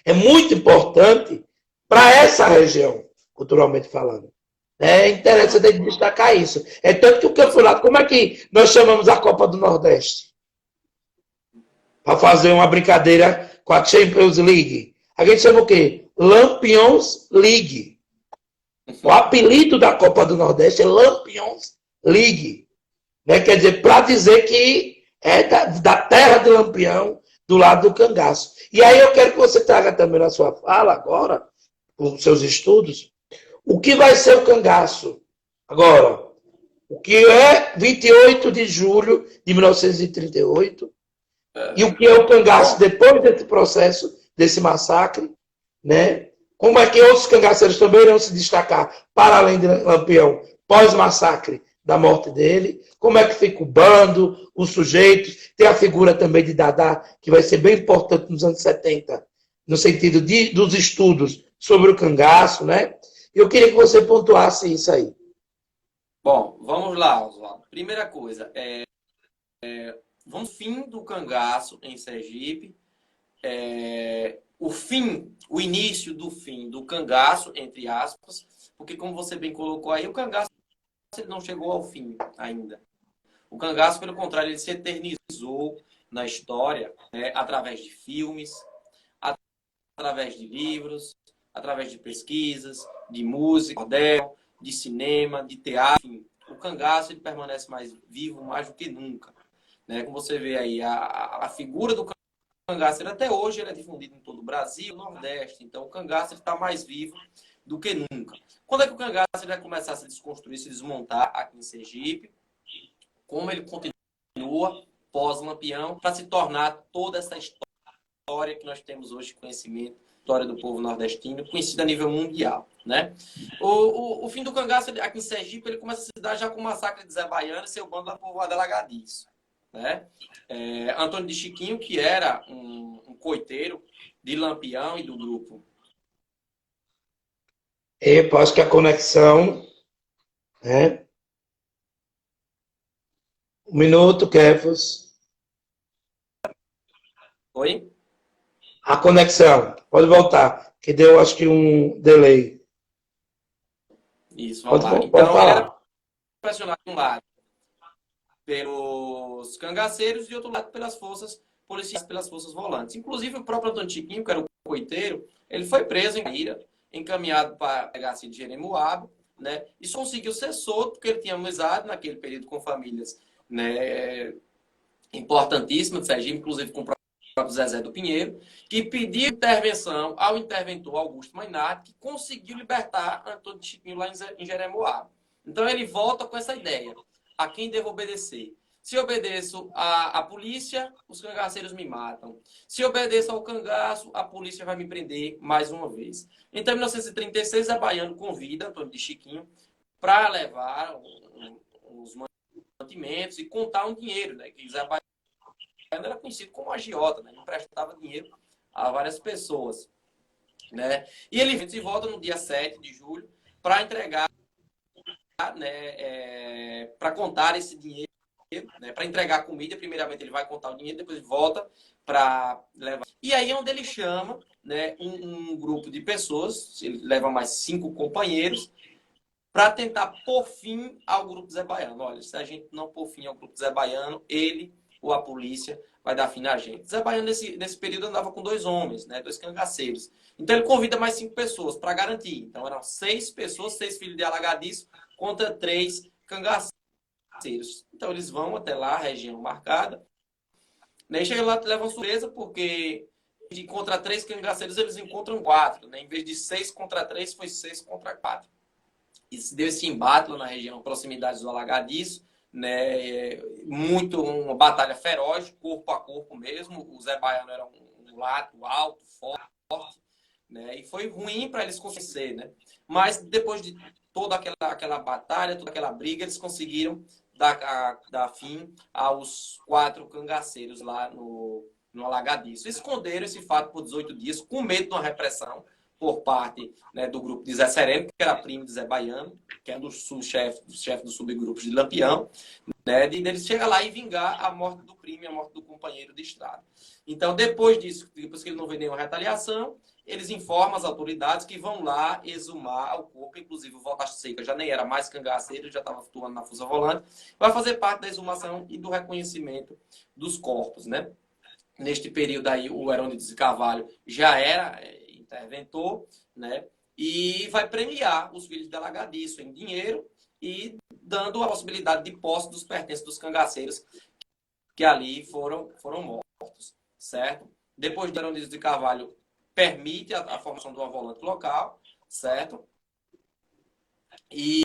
é muito importante para essa região, culturalmente falando. É interessante destacar isso. É tanto que o campeonato, como é que nós chamamos a Copa do Nordeste? Para fazer uma brincadeira com a Champions League. A gente chama o quê? Lampions League. O apelido da Copa do Nordeste é Lampions League. Né? Quer dizer, para dizer que é da terra de Lampião, do lado do cangaço. E aí eu quero que você traga também na sua fala agora, com seus estudos, o que vai ser o cangaço? Agora, o que é 28 de julho de 1938 e o que é o cangaço depois desse processo, desse massacre, né? Como é que outros cangaceiros também irão se destacar para além de Lampião, pós-massacre da morte dele? Como é que fica o bando, os sujeitos? Tem a figura também de Dadá, que vai ser bem importante nos anos 70, no sentido dos estudos sobre o cangaço, né? Eu queria que você pontuasse isso aí. Bom, vamos lá, Oswaldo. Primeira coisa, vamos fim do cangaço em Sergipe. O início do fim do cangaço, entre aspas, porque como você bem colocou aí, o cangaço ele não chegou ao fim ainda. O cangaço, pelo contrário, ele se eternizou na história, né, através de filmes, através de livros, através de pesquisas, de música, de cinema, de teatro. Enfim, o cangaço ele permanece mais vivo mais do que nunca. Né? Como você vê aí, a figura do cangaço até hoje ele é difundido em todo o Brasil, no Nordeste. Então o cangaço está mais vivo do que nunca. Quando é que o cangaço vai começar a se desconstruir, se desmontar aqui em Sergipe? Como ele continua pós-Lampião para se tornar toda essa história que nós temos hoje, conhecimento, história do povo nordestino, conhecida a nível mundial, né? O fim do cangaço aqui em Sergipe, ele começa a se dar já com o massacre de Zé Baiano e seu bando da povoada Lagadiço, né? Antônio de Chiquinho, que era um coiteiro de Lampião e do grupo. Eu acho que a conexão, né? Um minuto, Kefos. Oi? A conexão, pode voltar, que deu acho que um delay. Isso, vamos lá. Pode Então, ele era falar. pressionado de um lado pelos cangaceiros e de outro lado pelas forças policiais, pelas forças volantes. Inclusive, o próprio Antônio Chiquinho, que era o coiteiro, ele foi preso em Caíra, encaminhado para a delegacia de Jeremoabo, né? E só conseguiu ser solto porque ele tinha amizade naquele período com famílias, né, importantíssimas de Sergipe, inclusive com o próprio Zezé do Pinheiro, que pediu intervenção ao interventor Augusto Mainardi, que conseguiu libertar Antônio de Chiquinho lá em Jeremoabo. Então ele volta com essa ideia. A quem devo obedecer? Se obedeço à polícia, os cangaceiros me matam. Se obedeço ao cangaço, a polícia vai me prender mais uma vez. Então, em 1936, Zé Baiano convida Antônio de Chiquinho para levar os mantimentos e contar um dinheiro, né? Que Zé Baiano era conhecido como agiota, né? Ele emprestava dinheiro a várias pessoas, né? E ele se volta no dia 7 de julho para entregar, né? Para contar esse dinheiro, né, para entregar a comida. Primeiramente ele vai contar o dinheiro, depois ele volta para levar. E aí é onde ele chama, né, um grupo de pessoas, ele leva mais 5 companheiros, para tentar pôr fim ao grupo Zé Baiano. Olha, se a gente não pôr fim ao grupo Zé Baiano, ele ou a polícia vai dar fim na gente. Zé Baiano, nesse período, andava com 2 homens, né, 2 cangaceiros. Então ele convida mais 5 pessoas para garantir. Então eram 6 pessoas, 6 filhos de Alagadiço, contra 3 cangaceiros. Então eles vão até lá, a região marcada, né? E chegam lá, levam surpresa, porque de contra 3 cangaceiros eles encontram 4, né? Em vez de 6 contra 3, foi 6 contra 4. E se deu esse embate lá na região, proximidades do Alagadiço, né? Uma batalha feroz, corpo a corpo mesmo. O Zé Baiano era um lato alto, forte, né? E foi ruim para eles conseguirem, né? Mas depois de toda aquela batalha, toda aquela briga, eles conseguiram dar fim aos 4 cangaceiros lá no Alagadiço. Esconderam esse fato por 18 dias, com medo de uma repressão por parte, né, do grupo de Zé Sereno, que era primo de Zé Baiano, que é um dos chefes dos subgrupos de Lampião, né, de eles chegar lá e vingar a morte do primo e a morte do companheiro de estrada. Então, depois disso, depois que ele não vê nenhuma retaliação, eles informam as autoridades que vão lá exumar o corpo. Inclusive o Volta Seca já nem era mais cangaceiro, já estava atuando na Força Volante. Vai fazer parte da exumação e do reconhecimento dos corpos, né? Neste período aí, o Herônimo de Carvalho já era interventor, né? E vai premiar os filhos de Alagadiço em dinheiro e dando a possibilidade de posse dos pertences dos cangaceiros que ali foram mortos, certo? Depois de Herônimo de Carvalho permite a formação de uma volante local, certo? E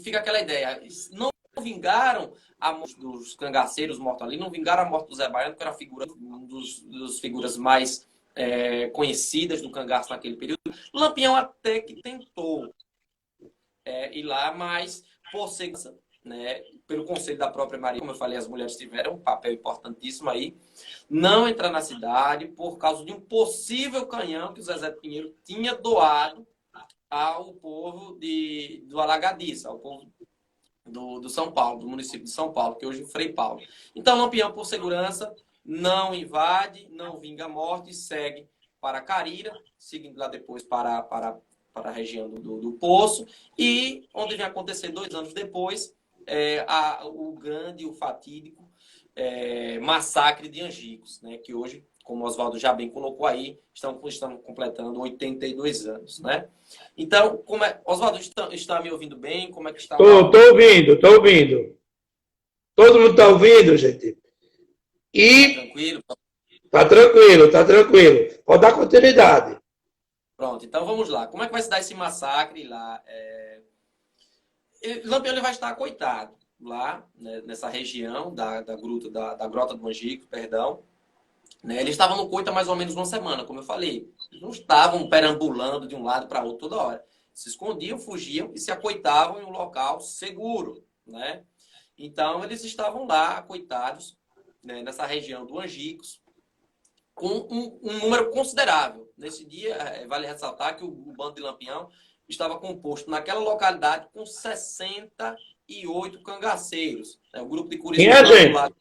fica aquela ideia. Não vingaram a morte dos cangaceiros mortos ali, não vingaram a morte do Zé Baiano, que era uma das figuras mais conhecidas do cangaço naquele período. Lampião até que tentou ir lá, mas por segurança, né, pelo conselho da própria Maria, como eu falei, as mulheres tiveram um papel importantíssimo aí, não entrar na cidade por causa de um possível canhão que o Zezé Pinheiro tinha doado ao povo do Alagadiço, ao povo do São Paulo, do município de São Paulo, que hoje é o Frei Paulo. Então, Lampião, por segurança, não invade, não vinga a morte, segue para Carira, seguindo lá depois para a região do Poço, e onde vem acontecer 2 anos depois, o grande, o fatídico massacre de Angicos, né, que hoje, como o Oswaldo já bem colocou aí, estamos completando 82 anos, né? Então, Oswaldo, está me ouvindo bem? Como é que está? Estou ouvindo. Todo mundo está ouvindo, gente? E... Tá tranquilo? Tá tranquilo. Pode dar continuidade. Pronto, então vamos lá. Como é que vai se dar esse massacre lá? Lampião ele vai estar coitado lá, né, nessa região da Grota do Angico, perdão. Né? Eles estavam no coito há mais ou menos uma semana, como eu falei. Eles não estavam perambulando de um lado para outro toda hora. Se escondiam, fugiam e se acoitavam em um local seguro, né? Então, eles estavam lá, acoitados, né, nessa região do Angicos, com um número considerável. Nesse dia, vale ressaltar que o bando de Lampião estava composto naquela localidade com 68 cangaceiros. Né? O grupo de Curisco estava do lado.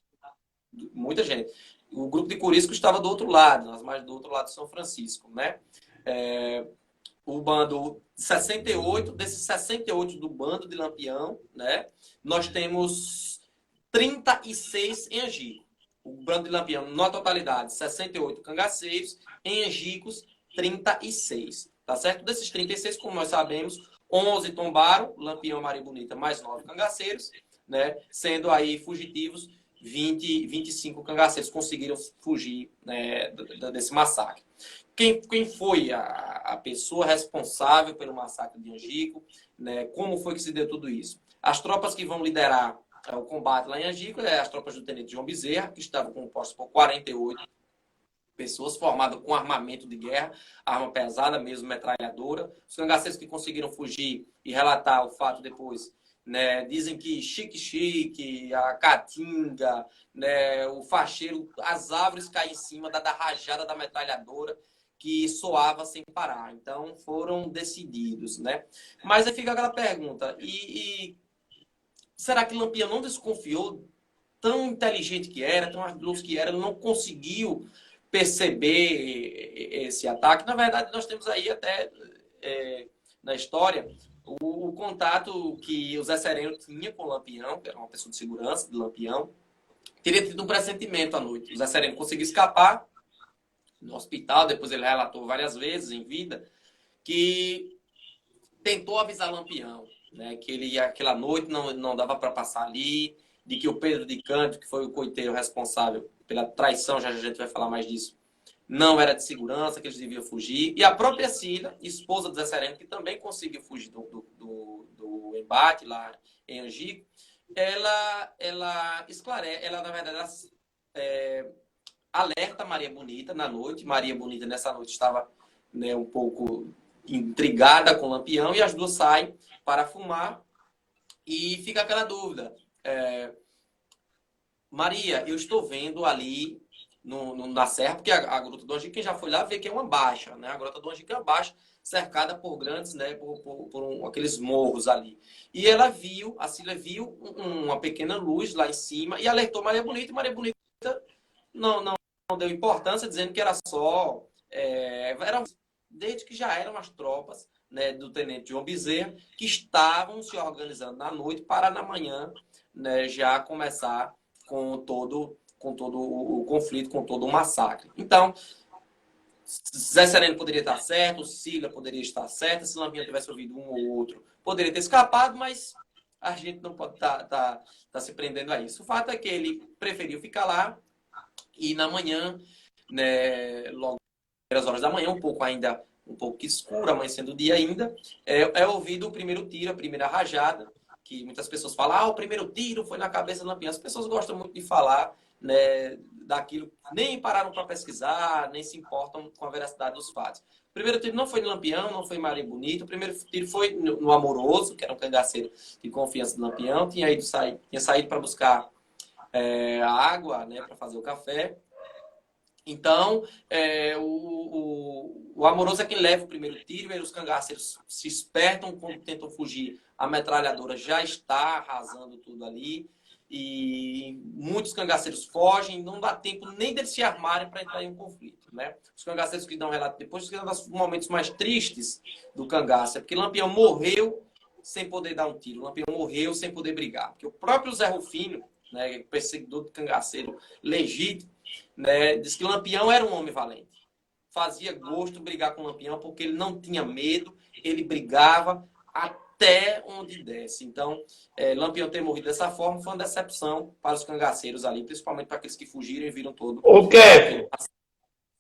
Muita gente. O grupo de Curisco estava do outro lado, nas margens do outro lado de São Francisco, né? O bando de 68, desses 68 do bando de Lampião, né? Nós temos 36 em Angico. O bando de Lampião, na totalidade, 68 cangaceiros, em Angicos, 36. Tá certo? Desses 36, como nós sabemos, 11 tombaram, Lampião, Maria Bonita, mais 9 cangaceiros, né? Sendo aí fugitivos 25 cangaceiros conseguiram fugir, né, desse massacre. Quem foi a pessoa responsável pelo massacre de Angico? Né, como foi que se deu tudo isso? As tropas que vão liderar o combate lá em Angico, as tropas do tenente João Bezerra, que estavam compostas por 48 pessoas formadas com armamento de guerra, arma pesada, mesmo metralhadora. Os cangaceiros que conseguiram fugir e relatar o fato depois, né, dizem que Chique-Chique, a Caatinga, né, o facheiro, as árvores caíam em cima da rajada da metralhadora, que soava sem parar. Então, foram decididos, né? Mas aí fica aquela pergunta, será que Lampião não desconfiou, tão inteligente que era, tão habilidoso que era, ele não conseguiu perceber esse ataque? Na verdade, nós temos aí até na história o contato que o Zé Sereno tinha com o Lampião, que era uma pessoa de segurança de Lampião, teria tido um pressentimento à noite. O Zé Sereno conseguiu escapar no hospital, depois ele relatou várias vezes em vida, que tentou avisar Lampião, né, que ele aquela noite não dava para passar ali, de que o Pedro de Cândido, que foi o coiteiro responsável pela traição, já a gente vai falar mais disso, não era de segurança, que eles deviam fugir. E a própria Cília, esposa do Zé Sereno, que também conseguiu fugir do embate lá em Angico, ela esclarece, ela na verdade alerta Maria Bonita na noite. Maria Bonita nessa noite estava, né, um pouco intrigada com o Lampião, e as duas saem para fumar, e fica aquela dúvida. Maria, eu estou vendo ali na serra, porque a Gruta do Angico, quem já foi lá vê que é uma baixa, né? A Gruta do Angico é uma baixa, cercada por grandes, né, por aqueles morros ali. E ela viu, a Cília viu uma pequena luz lá em cima e alertou Maria Bonita, e Maria Bonita não deu importância, dizendo que era só... desde que já eram as tropas, né, do tenente João Bezerra, que estavam se organizando na noite para na manhã, né, já começar com todo o conflito, com todo o massacre. Então, Zé Sereno poderia estar certo, Cília poderia estar certa, se Lampião tivesse ouvido um ou outro, poderia ter escapado, mas a gente não pode estar se prendendo a isso. O fato é que ele preferiu ficar lá, e na manhã, né, logo às horas da manhã, um pouco escuro, amanhecendo o dia ainda, é ouvido o primeiro tiro, a primeira rajada, que muitas pessoas falam, o primeiro tiro foi na cabeça do Lampião. As pessoas gostam muito de falar, né, daquilo, nem pararam para pesquisar, nem se importam com a veracidade dos fatos. O primeiro tiro não foi no Lampião, não foi em Maria Bonita, o primeiro tiro foi no Amoroso, que era um cangaceiro de confiança do Lampião, tinha saído para buscar a água, né, para fazer o café. Então, o Amoroso é quem leva o primeiro tiro, e os cangaceiros se espertam quando tentam fugir. A metralhadora já está arrasando tudo ali, e muitos cangaceiros fogem, não dá tempo nem deles se armarem para entrar em um conflito, né? Os cangaceiros que dão relato depois, que é um dos momentos mais tristes do cangaço, é porque Lampião morreu sem poder dar um tiro, Lampião morreu sem poder brigar, porque o próprio Zé Rufino, né, perseguidor do cangaceiro legítimo, né, diz que Lampião era um homem valente. Fazia gosto brigar com Lampião, porque ele não tinha medo, ele brigava até onde desse. Então, Lampião ter morrido dessa forma foi uma decepção para os cangaceiros ali, principalmente para aqueles que fugiram e viram todo. Ô, Kevin,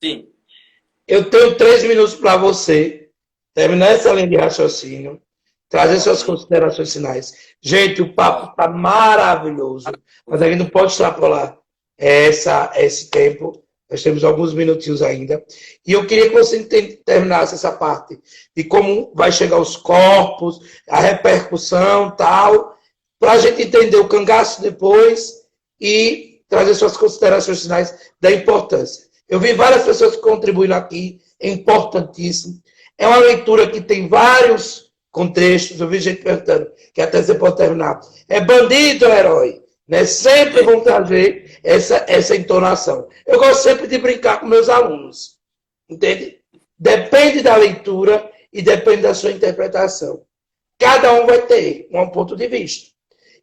sim, eu tenho 3 minutos para você terminar essa linha de raciocínio, trazer suas considerações finais. Gente, o papo está maravilhoso, mas a gente não pode extrapolar esse tempo. Nós temos alguns minutinhos ainda. E eu queria que você terminasse essa parte de como vai chegar os corpos, a repercussão, tal, para a gente entender o cangaço depois e trazer suas considerações finais da importância. Eu vi várias pessoas contribuindo aqui, é importantíssimo. É uma leitura que tem vários contextos. Eu vi gente perguntando, que até você pode terminar. É bandido ou herói? Né? Sempre vão trazer essa entonação. Eu gosto sempre de brincar com meus alunos. Entende? Depende da leitura e depende da sua interpretação. Cada um vai ter um ponto de vista.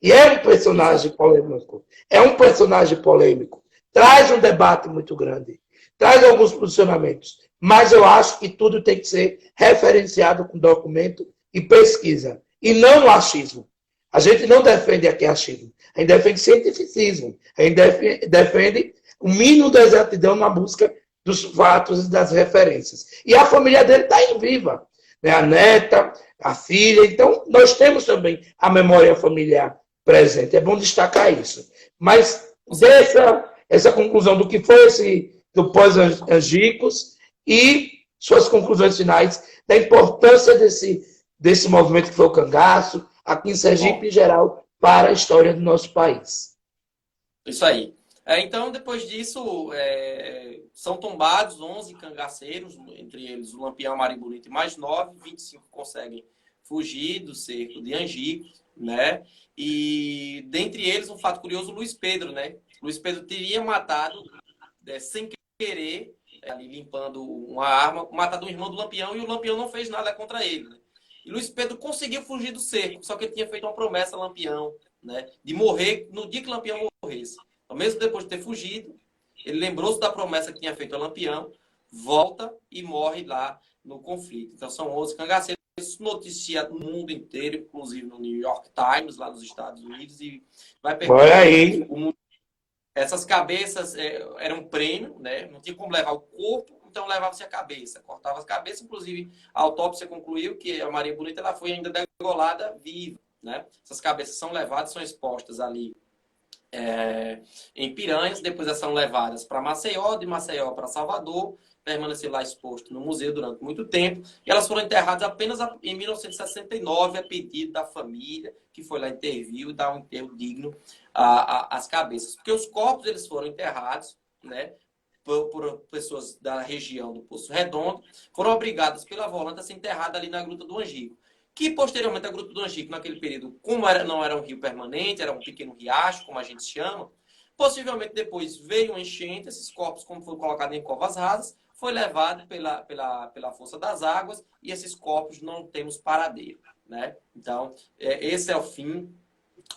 E é um personagem polêmico. É um personagem polêmico. Traz um debate muito grande. Traz alguns posicionamentos. Mas eu acho que tudo tem que ser referenciado com documento e pesquisa. E não no achismo. A gente não defende aqui achismo. A gente defende cientificismo. A gente defende o mínimo da exatidão na busca dos fatos e das referências. E a família dele está em viva. Né? A neta, a filha. Então, nós temos também a memória familiar presente. É bom destacar isso. Mas essa conclusão do que foi do pós-Angicos e suas conclusões finais da importância desse movimento que foi o cangaço, aqui em Sergipe, em geral, para a história do nosso país. Isso aí. Então, depois disso, são tombados 11 cangaceiros, entre eles o Lampião, Maria Bonita e mais 9, 25 conseguem fugir do cerco de Angico, né? E dentre eles, um fato curioso, Luiz Pedro, né? Luiz Pedro teria matado, sem querer, ali limpando uma arma, matado um irmão do Lampião, e o Lampião não fez nada contra ele, né? E Luiz Pedro conseguiu fugir do cerco, só que ele tinha feito uma promessa a Lampião, né, de morrer no dia que Lampião morresse. Então, mesmo depois de ter fugido, ele lembrou-se da promessa que tinha feito a Lampião, volta e morre lá no conflito. Então, são 11 cangaceiros. Isso noticia no mundo inteiro, inclusive no New York Times, lá nos Estados Unidos, e vai perguntar o mundo. Essas cabeças eram um prêmio, né? Não tinha como levar o corpo, então levava-se a cabeça. Cortava as cabeças, inclusive a autópsia concluiu que a Maria Bonita ela foi ainda degolada viva, né? Essas cabeças são levadas, são expostas ali em Piranhas, depois elas são levadas para Maceió, de Maceió para Salvador, permaneceu lá exposto no museu durante muito tempo, e elas foram enterradas apenas em 1969, a pedido da família, que foi lá intervir e dar um enterro digno às cabeças. Porque os corpos eles foram enterrados, né, por pessoas da região do Poço Redondo, foram obrigadas pela volanta a ser enterrada ali na Gruta do Angico. Que posteriormente a Gruta do Angico, naquele período, como não era um rio permanente, era um pequeno riacho, como a gente chama, possivelmente depois veio uma enchente, esses corpos, como foram colocados em covas rasas, foi levado pela força das águas e esses corpos não temos paradeiro, né? Então, esse é o fim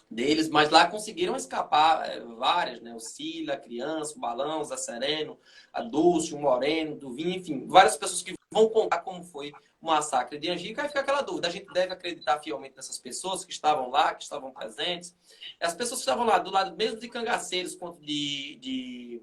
deles, mas lá conseguiram escapar várias, né? O Sila, a criança, o Balão, o Zé Sereno, a Dulce, o Moreno, do Vinho, enfim, várias pessoas que vão contar como foi o massacre de Angico. Aí fica aquela dúvida, a gente deve acreditar fielmente nessas pessoas que estavam lá, que estavam presentes. As pessoas que estavam lá, do lado mesmo de cangaceiros quanto de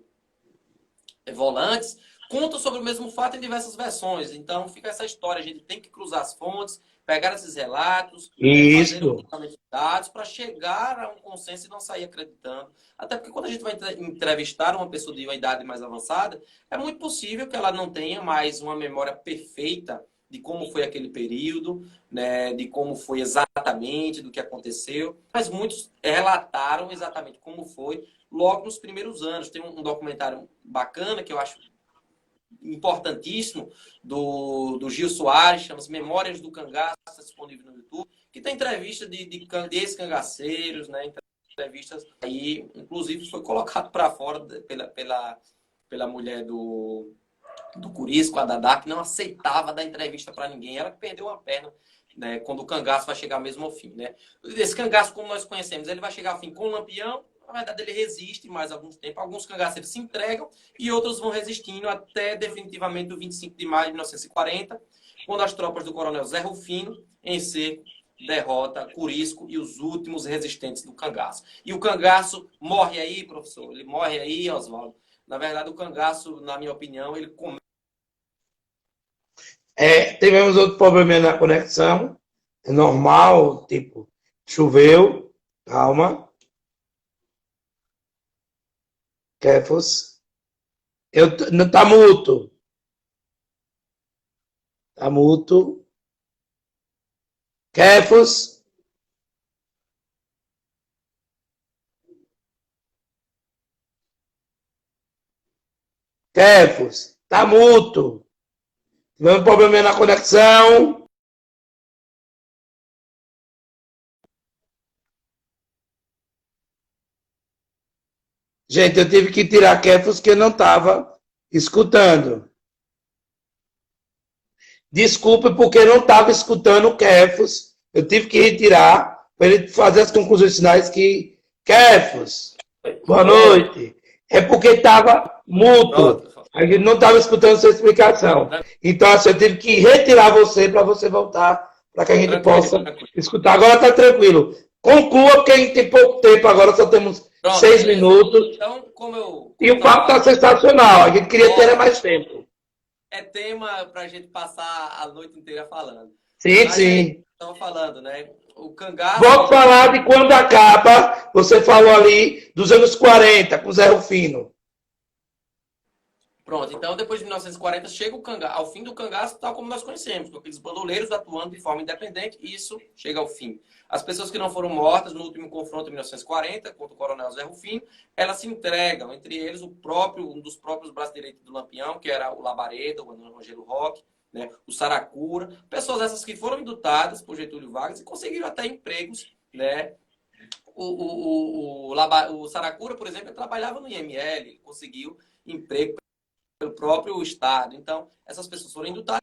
volantes, contam sobre o mesmo fato em diversas versões. Então fica essa história, a gente tem que cruzar as fontes, pegar esses relatos, fazer um cruzamento de dados para chegar a um consenso e não sair acreditando. Até porque quando a gente vai entrevistar uma pessoa de uma idade mais avançada, é muito possível que ela não tenha mais uma memória perfeita de como foi aquele período, né, de como foi exatamente, do que aconteceu. Mas muitos relataram exatamente como foi logo nos primeiros anos. Tem um documentário bacana que eu acho importantíssimo do Gil Soares, chama-se Memórias do Cangaço, está disponível no YouTube, que tem entrevista de ex-cangaceiros, né? Entrevistas aí, inclusive foi colocado para fora pela mulher do Curisco, a Dadá, que não aceitava dar entrevista para ninguém. Ela perdeu uma perna, né, quando o cangaço vai chegar mesmo ao fim, né? Esse cangaço, como nós conhecemos, ele vai chegar ao fim com o Lampião. Na verdade, ele resiste mais alguns tempos. Alguns cangaceiros se entregam e outros vão resistindo até definitivamente o 25 de maio de 1940, quando as tropas do coronel Zé Rufino, em seco, derrota Curisco e os últimos resistentes do cangaço. E o cangaço morre aí, professor? Ele morre aí, Oswaldo? Na verdade, o cangaço, na minha opinião, ele começa... Tivemos outro problema na conexão. É normal, tipo, choveu. Calma. Kefos. Não tá muto. Tá muto. Kefos. Kefos. Tá muto. Tivemos um problema na conexão. Gente, eu tive que tirar Kefos que eu não estava escutando. Desculpe porque não estava escutando o Kefos. Eu tive que retirar para ele fazer as conclusões finais que... Kefos, boa noite. É porque estava mudo. A gente não estava escutando sua explicação. Então, assim, eu tive que retirar você para você voltar, para que a gente possa escutar. Agora está tranquilo. Conclua, porque a gente tem pouco tempo agora, só temos 6 minutos. Então, e o papo está sensacional. A gente queria ter mais tempo. É tema para a gente passar a noite inteira falando. Sim, Mas aí, sim. estava falando, né? O cangaço, Vou falar de quando acaba. Você falou ali dos anos 40, com Zé Rufino. pronto. Então, depois de 1940, chega o cangaço, ao fim do cangaço, tal como nós conhecemos, com aqueles bandoleiros atuando de forma independente, e isso chega ao fim. As pessoas que não foram mortas no último confronto em 1940, contra o coronel Zé Rufino, elas se entregam, entre eles um dos próprios braços direitos do Lampião, que era o Labareda, o Angelo Roque, né, o Saracura, pessoas essas que foram indultadas por Getúlio Vargas e conseguiram até empregos, né? O Saracura, por exemplo, trabalhava no IML, conseguiu emprego pelo próprio Estado. Então, essas pessoas foram indultadas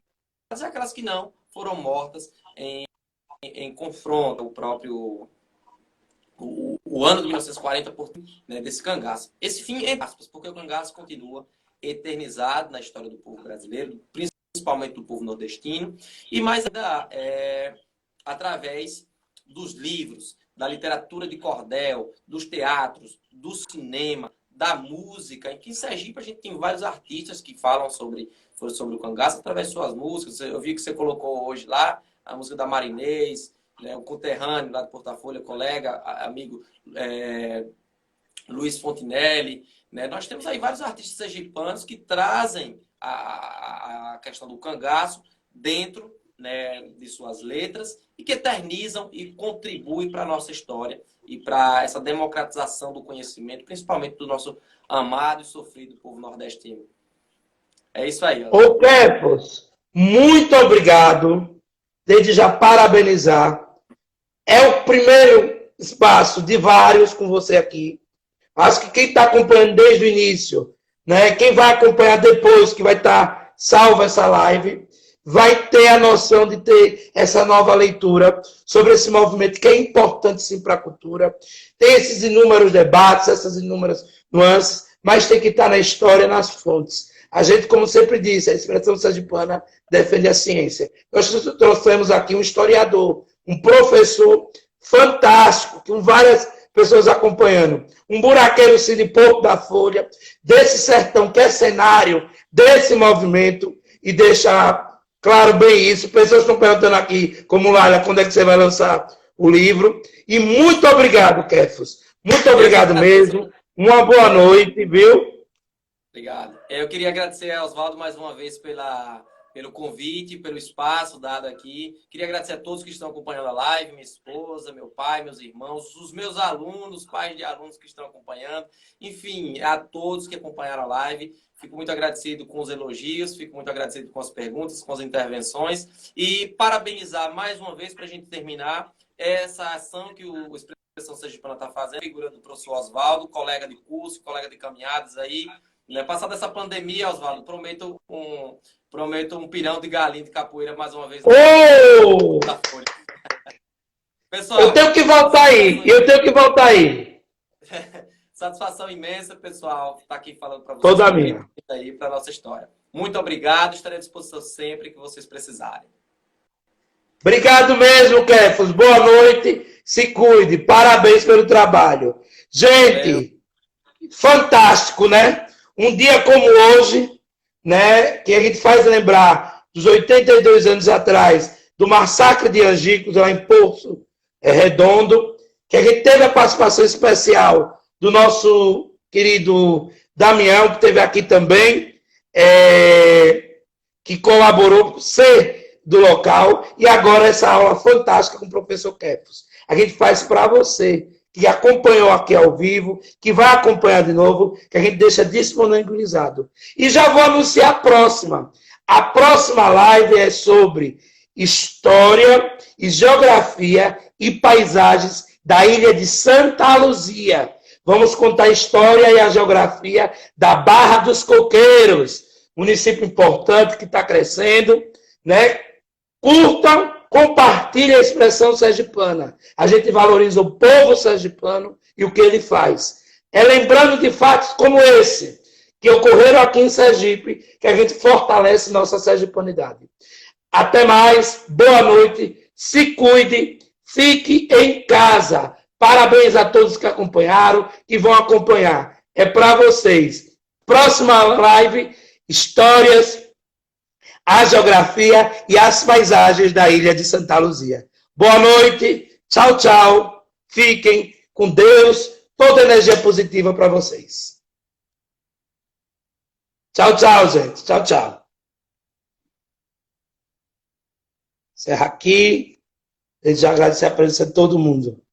e aquelas que não foram mortas em confronto ao próprio o ano de 1940 né, desse cangaço. Esse fim, entre aspas, porque o cangaço continua eternizado na história do povo brasileiro, principalmente do povo nordestino, e mais ainda através dos livros, da literatura de cordel, dos teatros, do cinema, da música, em que em Sergipe a gente tem vários artistas que falam sobre o cangaço através de suas músicas. Eu vi que você colocou hoje lá a música da Marinês, né, o conterrâneo lá de Portafolha, colega, amigo Luiz Fontinelli. Né? Nós temos aí vários artistas sergipanos que trazem a questão do cangaço dentro, né, de suas letras e que eternizam e contribuem para a nossa história e para essa democratização do conhecimento, principalmente do nosso amado e sofrido povo nordestino. É isso aí. Ô, Kefos, muito obrigado. Desde já parabenizar. É o primeiro espaço de vários com você aqui. Acho que quem está acompanhando desde o início, né, quem vai acompanhar depois, que vai estar salva essa live, vai ter a noção de ter essa nova leitura sobre esse movimento que é importante sim para a cultura. Tem esses inúmeros debates, essas inúmeras nuances, mas tem que estar na história, nas fontes. A gente, como sempre disse, a expressão sergipana defende a ciência. Nós trouxemos aqui um historiador, um professor fantástico, com várias pessoas acompanhando. Um buraqueiro Cine Porto da Folha, desse sertão que é cenário desse movimento, e deixar claro bem isso. Pessoas estão perguntando aqui, como Lália, quando é que você vai lançar o livro. E muito obrigado, Kefos. Muito obrigado mesmo. Uma boa noite, viu? Obrigado. Eu queria agradecer a Oswaldo mais uma vez pelo convite, pelo espaço dado aqui. Queria agradecer a todos que estão acompanhando a live, minha esposa, meu pai, meus irmãos, os meus alunos, pais de alunos que estão acompanhando. Enfim, a todos que acompanharam a live. Fico muito agradecido com os elogios, fico muito agradecido com as perguntas, com as intervenções. E parabenizar mais uma vez, para a gente terminar, essa ação que o Expressão Sergipana está fazendo, figura do professor Oswaldo, colega de curso, colega de caminhadas aí. Né? Passada essa pandemia, Oswaldo, prometo um pirão de galinha de capoeira mais uma vez. Oh! Pessoal, eu tenho que voltar aí. Satisfação imensa, pessoal, estar aqui falando para vocês. Toda minha. Aí para nossa história. Muito obrigado, estarei à disposição sempre que vocês precisarem. Obrigado mesmo, Kefos. Boa noite. Se cuide. Parabéns pelo trabalho. Gente, fantástico, né? Um dia como hoje, né, que a gente faz lembrar dos 82 anos atrás do massacre de Angicos, lá em Poço Redondo, que a gente teve a participação especial do nosso querido Damião, que esteve aqui também, que colaborou por ser do local, e agora essa aula fantástica com o professor Kefos. A gente faz para você, que acompanhou aqui ao vivo, que vai acompanhar de novo, que a gente deixa disponibilizado. E já vou anunciar a próxima. A próxima live é sobre história e geografia e paisagens da ilha de Santa Luzia. Vamos contar a história e a geografia da Barra dos Coqueiros, município importante que está crescendo, né? Curtam, compartilhem a expressão sergipana. A gente valoriza o povo sergipano e o que ele faz. É lembrando de fatos como esse, que ocorreram aqui em Sergipe, que a gente fortalece nossa sergipanidade. Até mais, boa noite, se cuide, fique em casa. Parabéns a todos que acompanharam, que vão acompanhar. É para vocês. Próxima live, histórias, a geografia e as paisagens da ilha de Santa Luzia. Boa noite, tchau, tchau. Fiquem com Deus, toda energia positiva para vocês. Tchau, tchau, gente. Tchau, tchau. Encerra aqui. Desde já agradecer a presença de todo mundo.